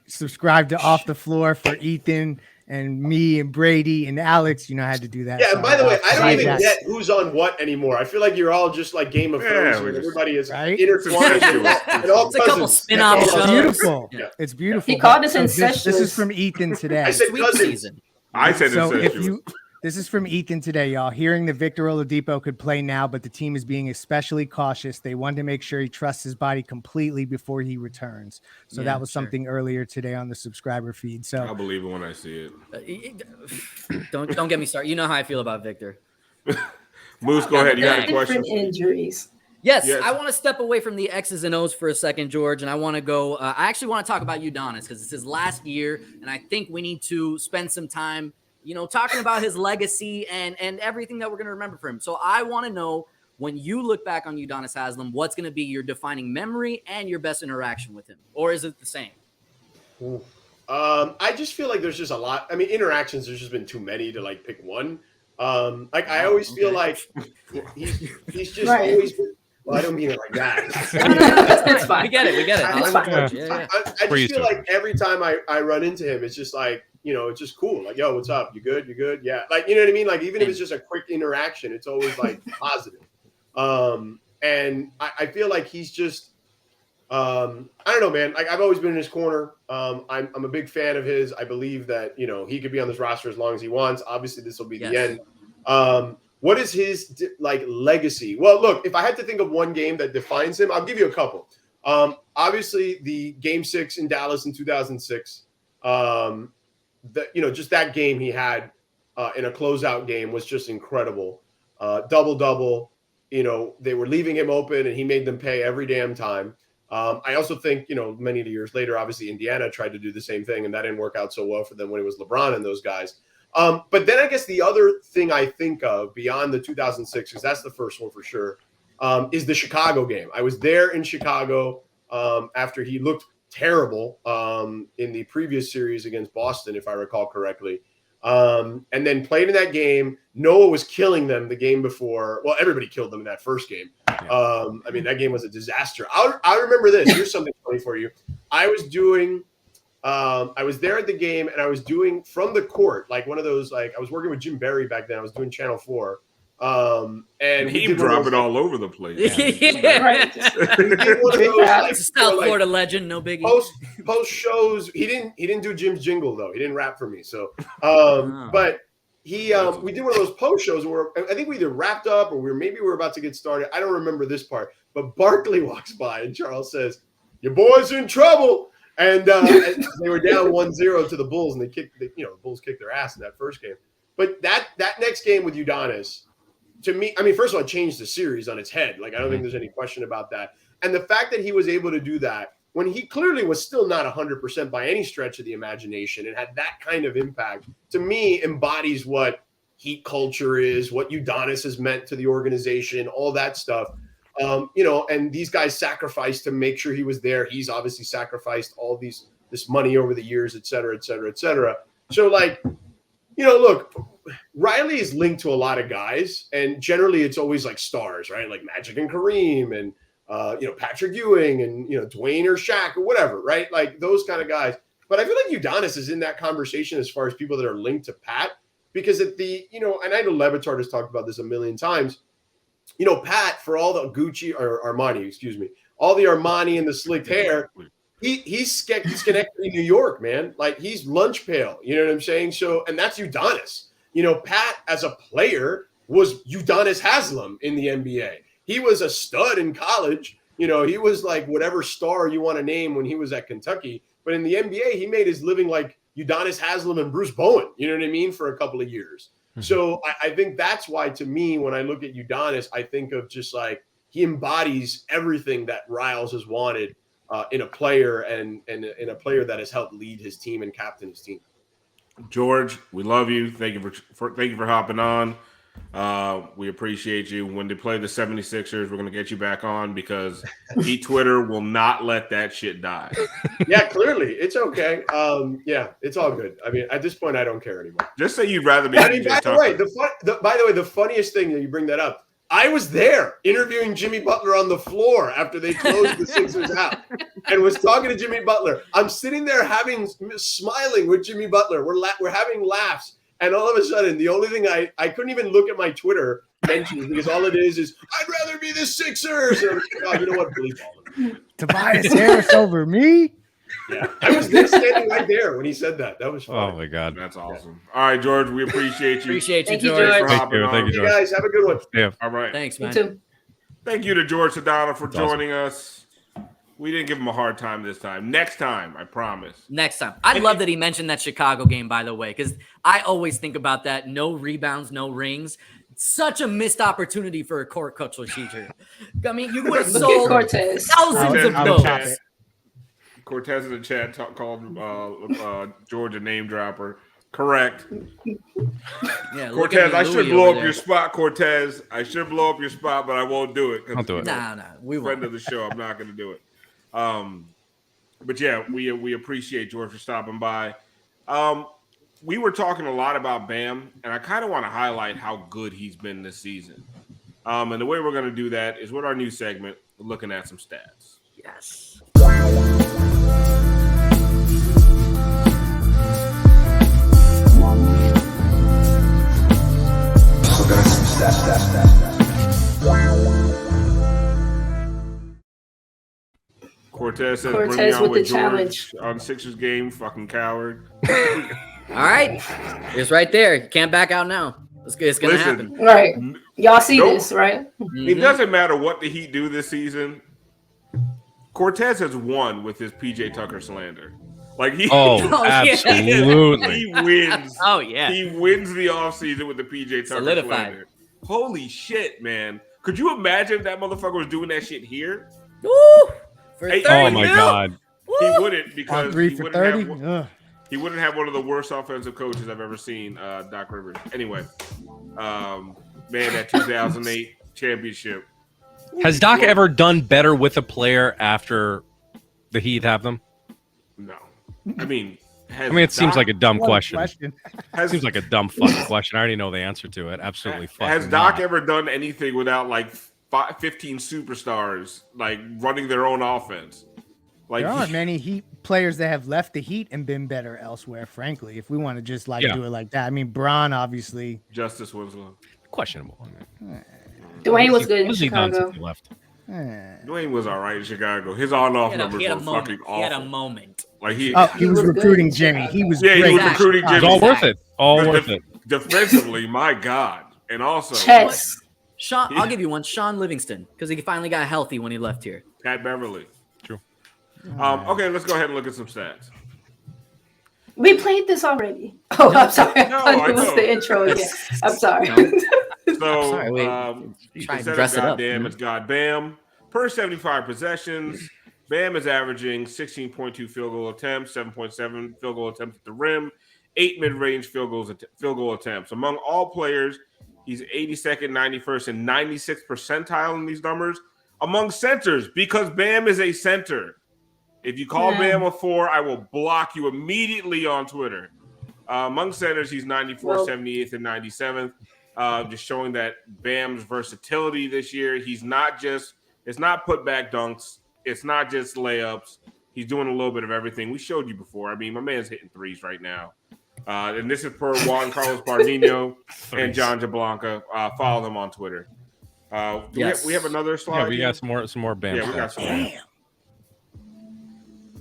Subscribe to Off the Floor for Ethan and me and Brady and Alex. I had to do that. Yeah, and by the way, I don't even get who's on what anymore. I feel like you're all just like Game of Thrones. Everybody is intertwined. It's a couple spin-off shows. It's beautiful. Yeah. It's beautiful. He called us incestuous. This is from Ethan today. I said cousins. I said so incestuous. This is from Ethan today, y'all. Hearing that Victor Oladipo could play now, but the team is being especially cautious. They want to make sure he trusts his body completely before he returns. So that was something earlier today on the subscriber feed. So I'll believe it when I see it. Don't get me started. You know how I feel about Victor. Moose, go ahead. You got a question? Different injuries. Yes, I want to step away from the X's and O's for a second, George, and I want to go. I actually want to talk about Udonis because it's his last year, and I think we need to spend some time talking about his legacy and everything that we're going to remember for him. So I want to know, when you look back on Udonis Haslem, what's going to be your defining memory and your best interaction with him? Or is it the same? I just feel like there's just a lot. I mean, interactions, there's just been too many to pick one. I always feel like he's just always been, well, I don't mean it like that. That's fine. We get it. I just feel like every time I run into him, it's just like, it's just cool. Like, yo, what's up? You good? You good? Yeah. Like, you know what I mean? Like, even if it's just a quick interaction, it's always like positive. And I feel like he's just, I don't know, man. Like, I've always been in his corner. I'm a big fan of his. I believe that, he could be on this roster as long as he wants. Obviously, this will be the end. What is his legacy? Well, look, if I had to think of one game that defines him, I'll give you a couple. Obviously, the Game 6 in Dallas in 2006. Just that game he had in a closeout game was just incredible. Double. They were leaving him open, and he made them pay every damn time. I also think, many years later, obviously Indiana tried to do the same thing, and that didn't work out so well for them when it was LeBron and those guys. But then I guess the other thing I think of beyond the 2006, because that's the first one for sure, is the Chicago game. I was there in Chicago after he looked terrible in the previous series against Boston, if I recall correctly. And then played in that game. Noah was killing them the game before. Well, everybody killed them in that first game. That game was a disaster. I remember this. Here's something funny for you. I was there at the game, and I was doing from the court, like one of those, like I was working with Jim Barry back then. I was doing Channel 4. And he dropping all over the place. Right. South Florida legend, no biggie. Post shows, he didn't do Jim's jingle though. He didn't rap for me. So, but we did one of those post shows where I think we either wrapped up or we were about to get started. I don't remember this part, but Barkley walks by and Charles says, "Your boys are in trouble." And they were down 1-0 to the Bulls, and the Bulls kicked their ass in that first game. But that next game with Udonis, to me, first of all, it changed the series on its head. Like, I don't think there's any question about that. And the fact that he was able to do that when he clearly was still not 100% by any stretch of the imagination and had that kind of impact, to me, embodies what Heat culture is, what Udonis has meant to the organization, all that stuff. And these guys sacrificed to make sure he was there. He's obviously sacrificed all this money over the years, et cetera, et cetera, et cetera. So, like, look, Riley is linked to a lot of guys, and generally it's always like stars, right? Like Magic and Kareem and, Patrick Ewing and, Dwayne or Shaq or whatever, right? Like those kind of guys. But I feel like Udonis is in that conversation as far as people that are linked to Pat, because and I know Levitard has talked about this a million times. Pat, for all the Gucci or Armani, all the Armani and the slicked hair, he's connected in New York, man. Like he's lunch pail, you know what I'm saying? So, and that's Udonis. Pat as a player was Udonis Haslem in the NBA. He was a stud in college. He was like whatever star you want to name when he was at Kentucky. But in the NBA, he made his living like Udonis Haslem and Bruce Bowen, you know what I mean, for a couple of years. So I think that's why, to me, when I look at Udonis, I think of just like he embodies everything that Riles has wanted in a player and in a player that has helped lead his team and captain his team. George, we love you. Thank you for hopping on. We appreciate you. When they play the 76ers, we're going to get you back on because Twitter will not let that shit die. Yeah, clearly. It's okay. Yeah, it's all good. At this point, I don't care anymore. Just say you'd rather be. By the way, the funniest thing that you bring that up, I was there interviewing Jimmy Butler on the floor after they closed the Sixers out and was talking to Jimmy Butler. I'm sitting there smiling with Jimmy Butler. We're having laughs. And all of a sudden, the only thing I couldn't even look at my Twitter mentions because all it is I'd rather be the Sixers. And you know what? Believe all of it. Tobias Harris over me? Yeah. I was there standing right there when he said that. That was fun. Oh, my God. That's awesome. Yeah. All right, George, we appreciate you. Appreciate you, George. Thank you, George. You guys, have a good one. Yeah. All right. Thanks, man. You too. Thank you to Jorge Sedano for joining us. We didn't give him a hard time this time. Next time, I promise. Next time. I love that he mentioned that Chicago game, by the way, because I always think about that. No rebounds, no rings. Such a missed opportunity for a court culture teacher. You would have sold Cortez. thousands of those. Cortez in the chat called George a name dropper. Correct. Yeah, Cortez, I should blow up your spot, Cortez. I should blow up your spot, but I won't do it. I'll do it. Nah, we won't. Friend of the show, I'm not going to do it. But yeah, we appreciate George for stopping by. We were talking a lot about Bam, and I kind of want to highlight how good he's been this season. And the way we're going to do that is with our new segment, looking at some stats. Yes. Cortez says, Cortez bring me on with with the George challenge. on Sixers game, fucking coward. All right, it's right there. You can't back out now. It's gonna happen. Right. Y'all see Nope. this, right? It doesn't matter what the Heat do this season. Cortez has won with his PJ Tucker slander. Like he, absolutely, he wins. Oh yeah, he wins the offseason with the PJ Tucker slander. Holy shit, man! Could you imagine if that motherfucker was doing that shit here? Woo! For Hey, 30 oh my mil? God, he wouldn't because On 3 he for wouldn't 30. have. He wouldn't have one of the worst offensive coaches I've ever seen, Doc Rivers. Anyway, man, that 2008 championship. has Doc ever done better with a player after the Heat have them? No, I mean, it seems like a dumb question. Has, seems like a dumb fucking question. I already know the answer to it. Absolutely fucking. Has Doc not. ever done anything without like 15 superstars like running their own offense? Like There aren't many Heat players that have left the Heat and been better elsewhere, frankly, if we want to just do it like that. I mean, Bron, obviously. Justice Winslow. Questionable. Dwayne was good in What's he done Chicago. since he left? Dwayne was all right in Chicago. His on-off numbers were fucking awful. He had a moment. Like he was recruiting Jimmy. He was great. He was recruiting Jimmy. It was all worth it. All worth it. Defensively, my God. And also Chess. Sean, I'll give you one. Sean Livingston, because he finally got healthy when he left here. Pat Beverly. True. Okay, let's go ahead and look at some stats. We played this already. Oh, I'm sorry. No, I was the intro again. I'm sorry. So, Trying to instead dress of it up. goddamn, it's God Bam. Per 75 possessions, Bam is averaging 16.2 field goal attempts, 7.7 field goal attempts at the rim, 8 mid-range field goal attempts. Among all players, he's 82nd, 91st, and 96th percentile in these numbers. Among centers, because Bam is a center. If you call Bam a 4, I will block you immediately on Twitter. Among centers, he's 94th, 78th, and 97th. Just showing that Bam's versatility this year. It's not putback dunks. It's not just layups. He's doing a little bit of everything. We showed you before. I mean, my man's hitting threes right now. And this is per Juan Carlos Bardino and John Jablanca. Follow them on Twitter. We have another slide. Yeah, we got some more Bam. Yeah, we got some.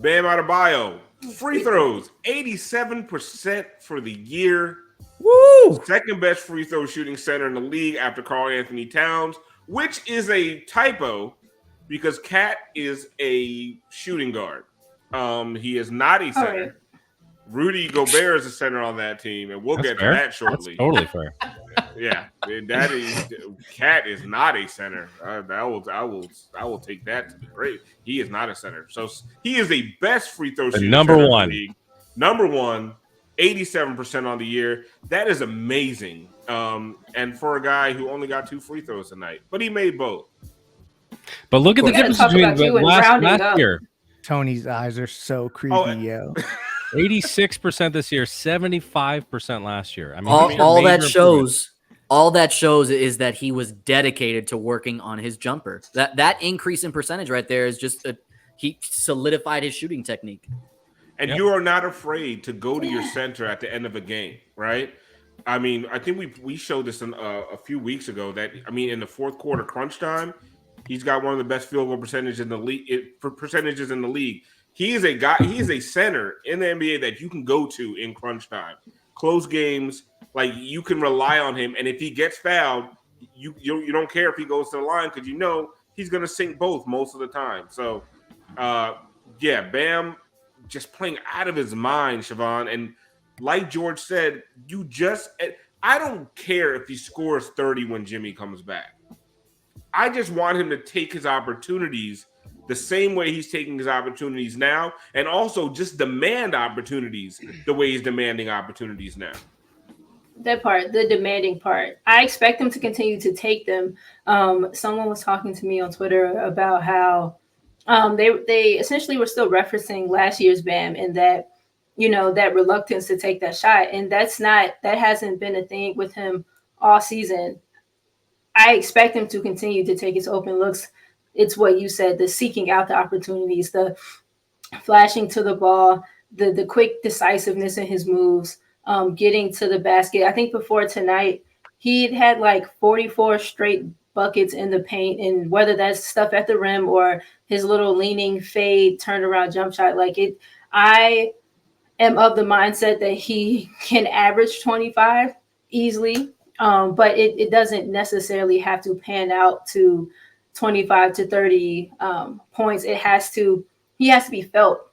Bam Adebayo. Free throws, 87% for the year. Woo! Second best free throw shooting center in the league after Karl Anthony Towns, which is a typo because Cat is a shooting guard. He is not a center. Right. Rudy Gobert is a center on that team, and we'll get to that shortly. That's totally fair. Yeah, that is Cat is not a center. I will take that to the grave. He is not a center. So he is the best free throw shooter. Number one. Number one, 87% on the year. That is amazing. And for a guy who only got 2 free throws tonight, but he made both. But look at the difference between last year. Tony's eyes are so creepy, yo. 86% this year, 75% last year. I mean, all that shows is that he was dedicated to working on his jumper. That increase in percentage right there is just he solidified his shooting technique. And you are not afraid to go to your center at the end of a game, right? I mean, I think we showed this a few weeks ago that, I mean, in the fourth quarter crunch time, he's got one of the best field goal percentages in the league. He is a guy. He is a center in the NBA that you can go to in crunch time, close games. Like you can rely on him, and if he gets fouled, you don't care if he goes to the line because you know he's going to sink both most of the time. So, Bam just playing out of his mind, Siobhan. And like George said, I don't care if he scores 30 when Jimmy comes back. I just want him to take his opportunities the same way he's taking his opportunities now, and also just demand opportunities the way he's demanding opportunities now. That part, the demanding part. I expect him to continue to take them. Someone was talking to me on Twitter about how they essentially were still referencing last year's Bam and that, that reluctance to take that shot. And that hasn't been a thing with him all season. I expect him to continue to take his open looks. It's what you said, the seeking out the opportunities, the flashing to the ball, the quick decisiveness in his moves, getting to the basket. I think before tonight, He had like 44 straight buckets in the paint, and whether that's stuff at the rim or his little leaning fade turned around jump shot, like it, I am of the mindset that he can average 25 easily, but it doesn't necessarily have to pan out to 25 to 30 points. He has to be felt.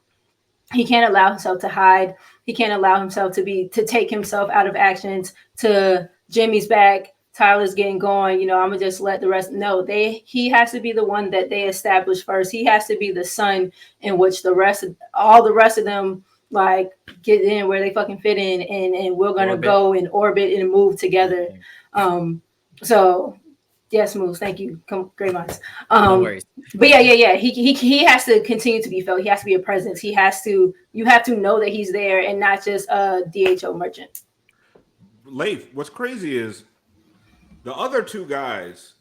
He can't allow himself to hide. He can't allow himself to take himself out of actions, to Jimmy's back, Tyler's getting going, I'm gonna just let the rest. No, he has to be the one that they establish first. He has to be the sun in which all the rest of them like get in where they fucking fit in, and we're gonna go and orbit and move together. So yes, moves. Thank you. Great minds. No worries. But yeah. He has to continue to be felt. He has to be a presence. You have to know that he's there and not just a DHO merchant. Leif, what's crazy is the other two guys,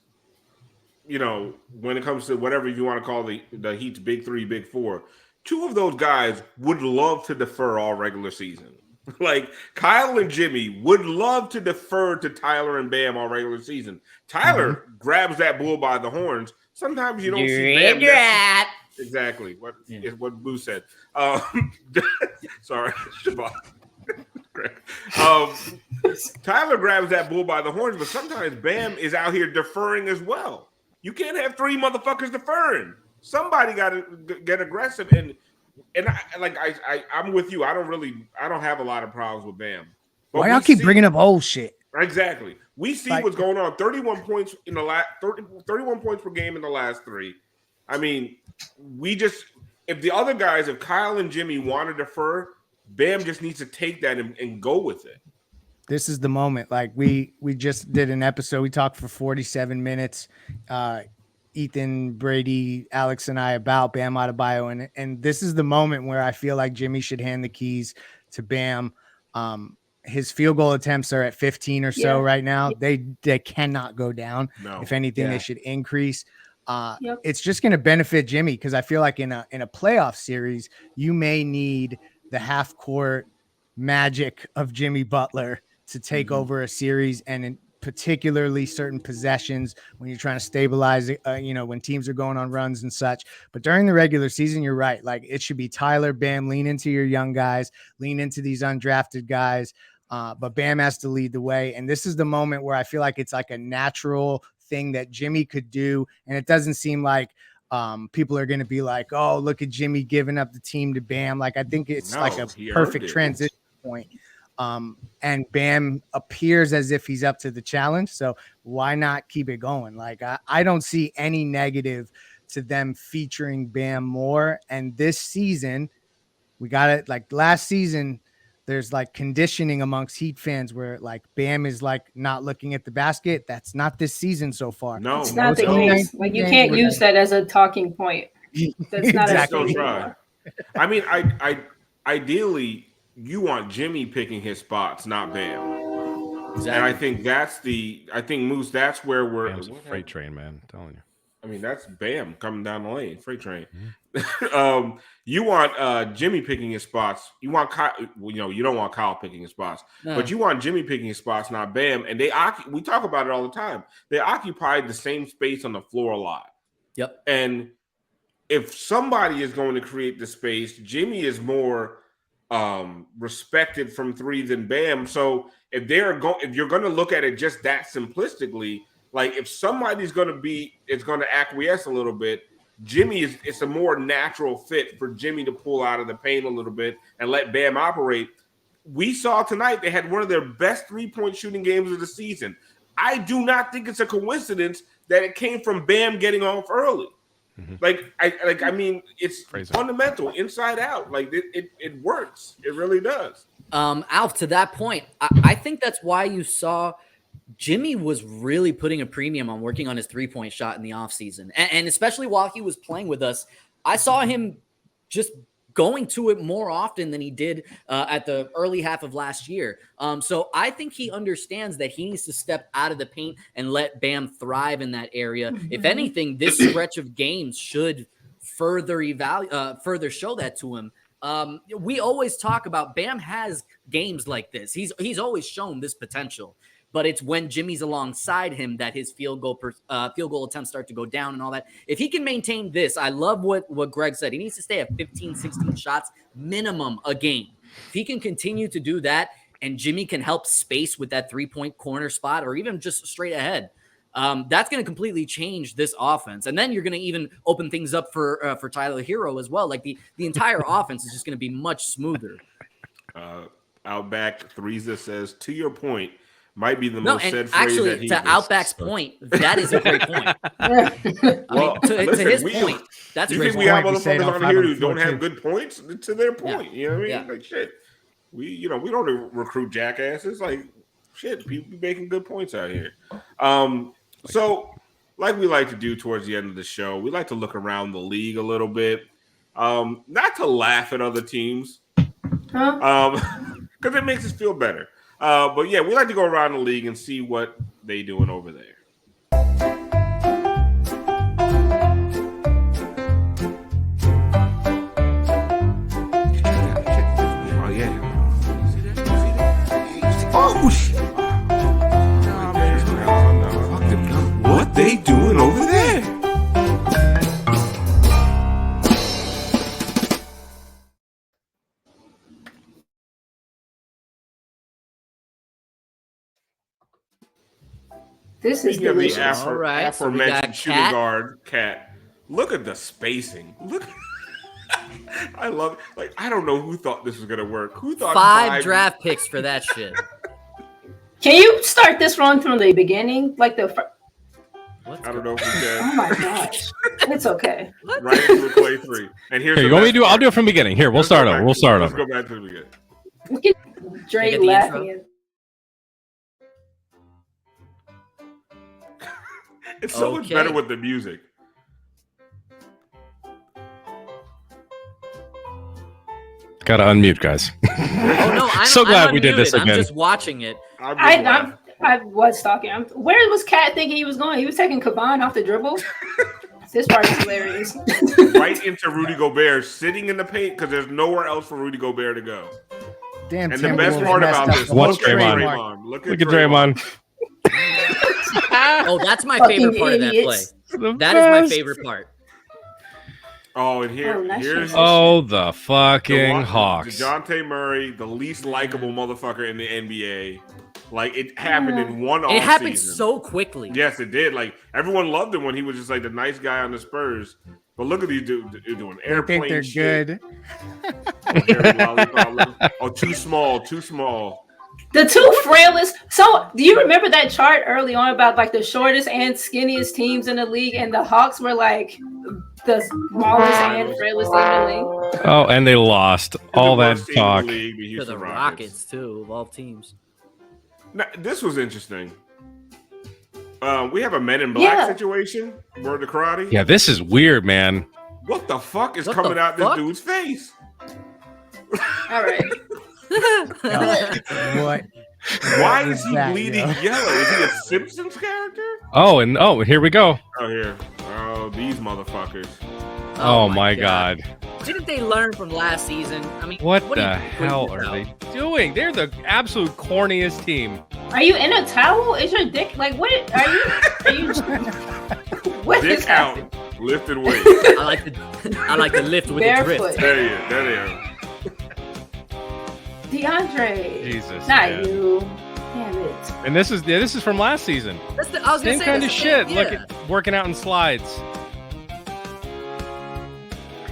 when it comes to whatever you want to call the Heat's big three, big four, two of those guys would love to defer all regular season. Like Kyle and Jimmy would love to defer to Tyler and Bam all regular season. Tyler grabs that bull by the horns. Sometimes you don't see Bam. Exactly is what Boo said. Sorry, Siobhan. Tyler grabs that bull by the horns, but sometimes Bam is out here deferring as well. You can't have three motherfuckers deferring. Somebody got to get aggressive, and I'm with you. I don't have a lot of problems with Bam. But why y'all keep bringing up old shit? Exactly. We see what's going on. 31 points in the last 31 points per game in the last three. I mean, if the other guys, if Kyle and Jimmy want to defer, Bam just needs to take that and go with it. This is the moment. Like we just did an episode. We talked for 47 minutes. Ethan, Brady, Alex, and I about Bam Adebayo, and this is the moment where I feel like Jimmy should hand the keys to Bam. His field goal attempts are at 15 or so right now. They cannot go down. No. If anything, they should increase. It's just going to benefit Jimmy because I feel like in a playoff series, you may need the half court magic of Jimmy Butler to take over a series, and in particularly certain possessions when you're trying to stabilize it, when teams are going on runs and such. But during the regular season, you're right. Like it should be Tyler, Bam, lean into your young guys, lean into these undrafted guys. But Bam has to lead the way. And this is the moment where I feel like it's like a natural thing that Jimmy could do. And it doesn't seem like people are going to be like, oh, look at Jimmy giving up the team to Bam. Like, I think it's like a perfect transition point. And Bam appears as if he's up to the challenge. So why not keep it going? Like, I don't see any negative to them featuring Bam more. And this season, we got it. Like last season, there's like conditioning amongst Heat fans where like Bam is like not looking at the basket. That's not this season so far. No, it's not the case. Like you can't use that as a talking point. That's not exactly. Try. I mean, ideally, you want Jimmy picking his spots, not Bam. Exactly. And I think Moose, that's where Bam's a freight train, man. I'm telling you. I mean, that's Bam coming down the lane, freight train. Mm-hmm. You want Jimmy picking his spots. You want Kyle, you don't want Kyle picking his spots, but you want Jimmy picking his spots, not Bam. And we talk about it all the time. They occupied the same space on the floor a lot. Yep. And if somebody is going to create the space, Jimmy is more respected from three than Bam. So if you're going to look at it just that simplistically, like if somebody's going to acquiesce a little bit, it's a more natural fit for Jimmy to pull out of the paint a little bit and let Bam operate. We saw tonight they had one of their best 3-point shooting games of the season. I do not think it's a coincidence that it came from Bam getting off early. Mm-hmm. I mean, it's fundamental inside out. Like it works. It really does. Alf, to that point, I think that's why you saw Jimmy was really putting a premium on working on his 3-point shot in the offseason. And especially while he was playing with us, I saw him just going to it more often than he did at the early half of last year. So I think he understands that he needs to step out of the paint and let Bam thrive in that area. Mm-hmm. If anything, this stretch of games should further show that to him. We always talk about Bam has games like this. He's always shown this potential. but it's when Jimmy's alongside him that his field goal attempts start to go down and all that. If he can maintain this, I love what Greg said. He needs to stay at 15, 16 shots minimum a game. If he can continue to do that and Jimmy can help space with that 3-point corner spot or even just straight ahead, that's going to completely change this offense. And then you're going to even open things up for Tyler Hero as well. Like the entire offense is just going to be much smoother. Outback Threesa says, to your point, might be the most said phrase actually, that he to Outback's point, that is a great point. To his point, that's a great point. We have motherfuckers on here who don't have good points to their point. You know what I mean? Yeah. Like shit. We don't recruit jackasses. Like shit, people be making good points out here. So like we like to do towards the end of the show, we like to look around the league a little bit. Not to laugh at other teams. Because it makes us feel better. But yeah, we like to go around the league and see what they doing over there. Oh yeah. Oh shit. What they doing over there? This is the delicious. aforementioned shooting guard, Cat. Look at the spacing. Look. I love it. Like, I don't know who thought this was going to work. Who thought 5 draft picks for that shit? Can you start this run from the beginning? Like the I don't know if we can. Oh my gosh. It's okay. Right into the play 3. And here's you want me to do? I'll do it from the beginning. Here, we'll start over. Let's go back to the beginning. Look at Dre laughing. It's so much better with the music. Gotta unmute, guys. Oh no! I'm so glad we did this again. I'm just watching it. I was talking. Where was Cat thinking he was going? He was taking Caban off the dribble. This part is hilarious. Right into Rudy Gobert, sitting in the paint because there's nowhere else for Rudy Gobert to go. Damn. And the best part about this, what's Draymond? Look at Draymond. Oh, that's my favorite part of that play. That is my favorite part. Oh, and here's the fucking Hawks. DeJounte Murray, the least likable motherfucker in the NBA. Like, it happened in one offseason. It happened so quickly. Yes, it did. Like, everyone loved him when he was just like the nice guy on the Spurs. But look at these dudes doing airplane they're shit. Good. Oh, too small. The two frailest. So, do you remember that chart early on about like the shortest and skinniest teams in the league, and the Hawks were like the smallest and frailest team in the league? Oh, and they lost all that talk to the Rockets too, of all teams. Now, this was interesting. We have a Men in Black situation. Word to karate. Yeah, this is weird, man. What the fuck is coming out this dude's face? All right. What? Why is he bleeding yellow? Is he a Simpsons character? Oh, here we go. Oh, here. Oh, these motherfuckers. Oh my God. Didn't they learn from last season? I mean, what the hell are they doing? They're the absolute corniest team. Are you in a towel? Is your dick like what? Are you? What dick is out, that? lifted weight. I like to lift with the drift. There they are. DeAndre. Jesus. Not you. Damn it. And this is from last season. I was same say, kind of shit. Yeah. Look at working out in slides.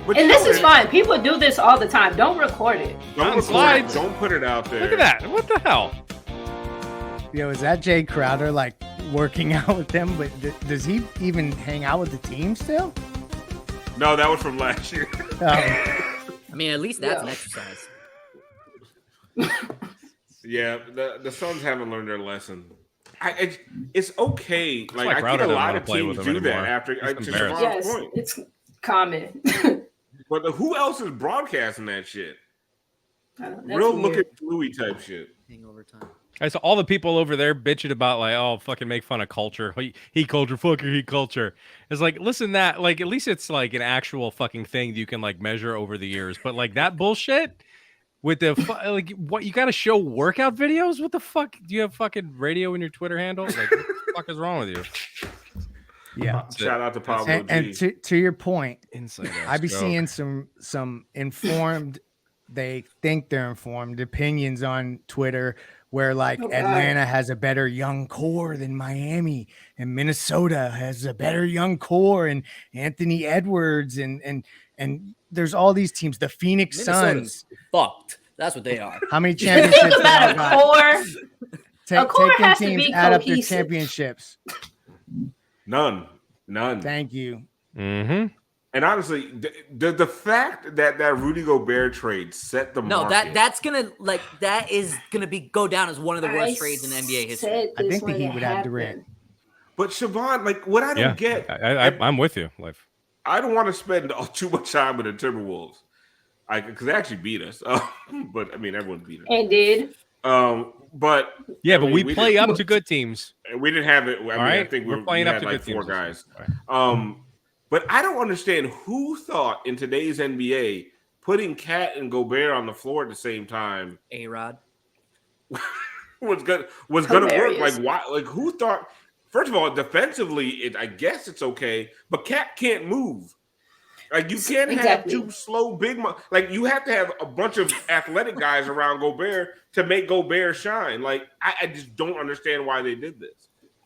And this is fine. People do this all the time. Don't record it. Don't put it out there. Look at that. What the hell? Yo, is that Jay Crowder like working out with them? But does he even hang out with the team still? No, that was from last year. I mean, at least that's an exercise. Yeah, the Suns haven't learned their lesson. It's okay. Like I think a lot of teams do anymore. that after. Yes, point. it's common. But who else is broadcasting that shit? Real look at Bluey type shit. Hangover Time. So all the people over there bitching about like, oh, fucking make fun of culture, heat culture, fuck your heat culture. It's like, listen, that like at least it's like an actual fucking thing you can like measure over the years. But like that bullshit, with the like what you got to show workout videos? What the fuck? Do you have fucking radio in your Twitter handle? Like what the fuck is wrong with you? Yeah. Shout out to Pablo and G. to your point, Inside I be seeing some informed, they think they're informed opinions on Twitter where like Atlanta has a better young core than Miami, and Minnesota has a better young core, and Anthony Edwards, and there's all these teams. The Phoenix Suns, fucked. That's what they are. How many championships? About a core. A core Take has them to teams, be add up their cohesive. championships. None. Thank you. Mm-hmm. And honestly, the fact that Rudy Gobert trade set the market. that is gonna go down as one of the worst trades in NBA history. I think the Heat would have Durant. But Siobhan, like what I don't get, I'm with you, Leif. I don't want to spend too much time with the Timberwolves, because they actually beat us. But I mean, everyone beat us and did. But yeah, but we play up to good teams. We didn't have it. I think we're playing up to like good 4 teams. guys. But I don't understand who thought in today's NBA putting Cat and Gobert on the floor at the same time A-Rod was gonna work. Like why? Like who thought? First of all, defensively, I guess it's okay, but Cat can't move. Like you can't have 2 slow big. Like you have to have a bunch of athletic guys around Gobert to make Gobert shine. Like I just don't understand why they did this.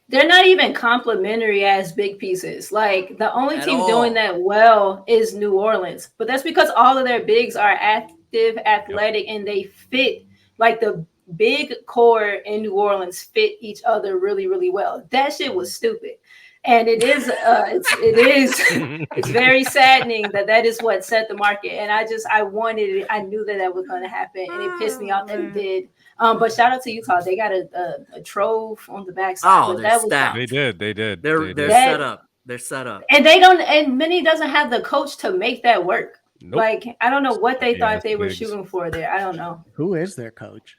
They're not even complimentary as big pieces. Like the only team doing that well is New Orleans, but that's because all of their bigs are active, athletic, and they fit. Like the big core in New Orleans fit each other really, really well. That shit was stupid. And it is, it's very saddening that is what set the market. And I wanted it. I knew that was going to happen, and it pissed me off that it did. But shout out to Utah. They got a trove on the backside. Oh, they're stacked. They did. They're set up. They're set up. And they don't. And Minnie doesn't have the coach to make that work. Nope. Like I don't know what they thought they were shooting for there. I don't know. Who is their coach?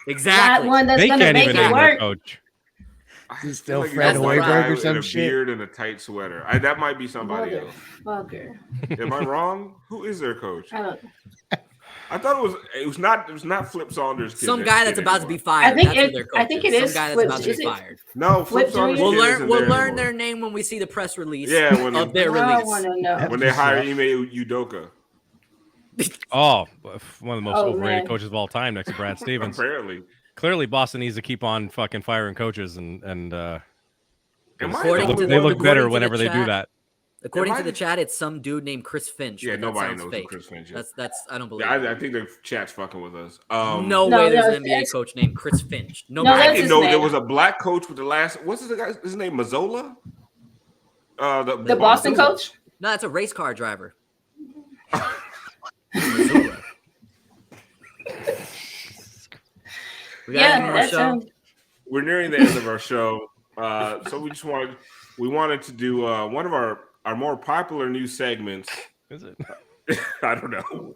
Exactly. Not one that's going to make it work. Coach. He's still Fred Hoiberg or some shit. A beard and a tight sweater. That might be somebody else. Fucker. Am I wrong? Who is their coach? I don't. I thought it was not Flip Saunders. Some guy that's about to be fired. I think it is. Some guy that's about to be fired. No, Flip Saunders. We'll learn their name when we see the press release. Yeah, of their release. When they hire Ime Udoka. Oh, one of the most overrated coaches of all time, next to Brad Stevens. Apparently. Clearly, Boston needs to keep on fucking firing coaches, and they look better whenever they do that. According to the chat, it's some dude named Chris Finch. Yeah, nobody knows fake. who Chris Finch is. That's I don't believe. Yeah, I think the chat's fucking with us. No way, there's an NBA coach named Chris Finch. I didn't know there was a black coach with the last. What's the guy's his name? Mazzola. The Boston coach? No, that's a race car driver. We got We're nearing the end of our show, so we wanted to do one of our more popular news segments. Is it? I don't know.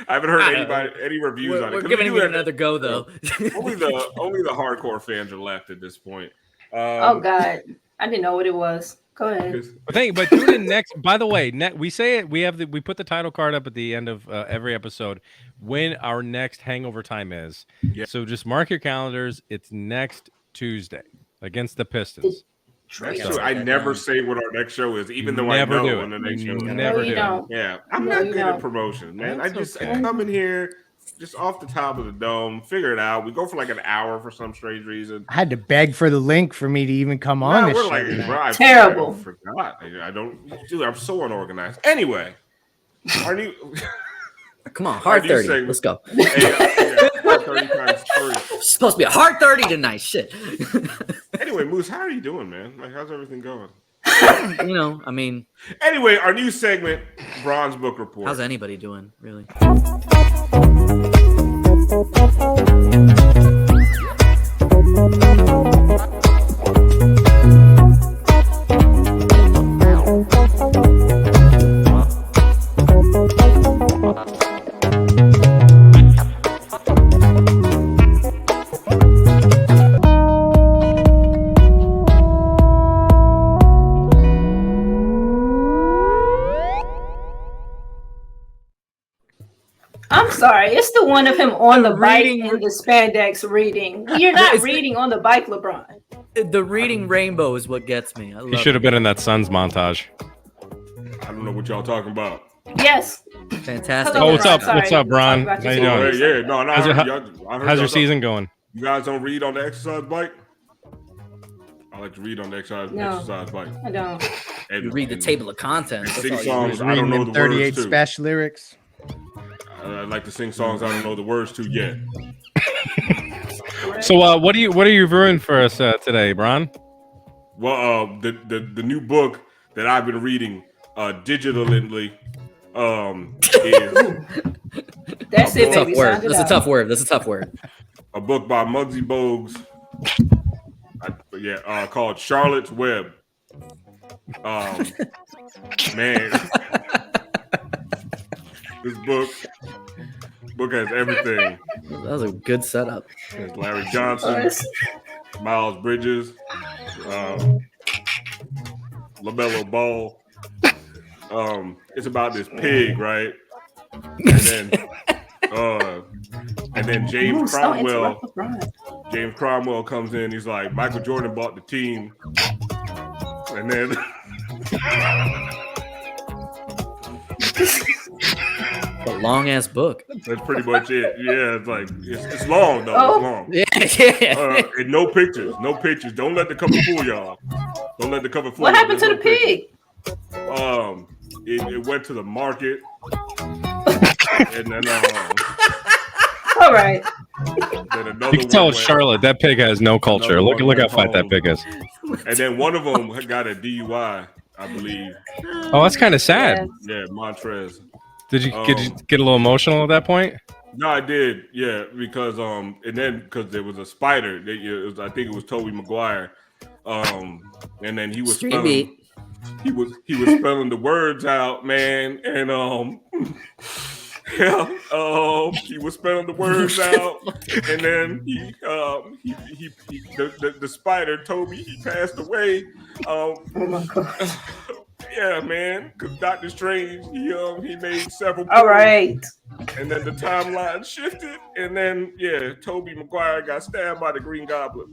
I haven't heard any reviews on it. We're giving it another go though. only the hardcore fans are left at this point. Oh God, I didn't know what it was. Go ahead. But tune in next. By the way, we say it. We put the title card up at the end of every episode when our next Hangover Time is. Yeah. So just mark your calendars. It's next Tuesday against the Pistons. That's true. I never say what our next show is, even though I know when the next show is. Never do. Yeah, I'm not good at promotion, man. I come in here just off the top of the dome, figure it out. We go for like an hour for some strange reason. I had to beg for the link for me to even come on this show. Terrible. I forgot. I don't. Dude, I'm so unorganized. Anyway, our new. Come on, hard 30. Let's go. Hard 30 times 3. It's supposed to be a hard 30 tonight. Shit. Anyway, Moose, how are you doing, man? Like, how's everything going? I mean. Anyway, our new segment, Bron's Book Report. How's anybody doing, really? I'm sorry. It's the one of him on the bike in the spandex reading. You're not reading on the bike, LeBron. The reading rainbow is what gets me. I love He should have been in that Suns montage. I don't know what y'all talking about. Yes. Fantastic. Hello, What's up? Sorry. What's up, Bron? How you doing? Yeah, no. How's your season going? You guys don't read on the exercise bike? I like to read on the exercise bike. I don't. And you read the table of contents. Sing songs I don't know the 38 words to. special lyrics. I like to sing songs I don't know the words to yet. So, what are you reviewing for us today, Bron? Well, the new book that I've been reading digitally is That's it, baby. That's a tough word. That's a tough word. A book by Muggsy Bogues. Called Charlotte's Web. Man, this book has everything. That was a good setup. There's Larry Johnson, Miles Bridges, LaMelo Ball. It's about this pig, right? And then James Cromwell comes in. He's like, Michael Jordan bought the team, and then a long ass book. That's pretty much it. Yeah, it's like it's long though. It's long. Yeah. And no pictures. Don't let the cover fool y'all. Don't let the cover fool. What happened to the pig? It went to the market, and then all right. Then You can tell Charlotte that pig has no culture. Look how fat that pig is. And then one of them got a DUI, I believe. Oh, that's kind of sad. Yeah, Montrez. Did you get a little emotional at that point? No, I did. Yeah, because because there was a spider. I think it was Tobey Maguire. And then he was spelling the words out, man, and he was spelling the words out, and then the spider told me he passed away. Oh my God. Yeah, man, because Dr. Strange, he made several. All right. And then the timeline shifted, and then Tobey Maguire got stabbed by the Green Goblin.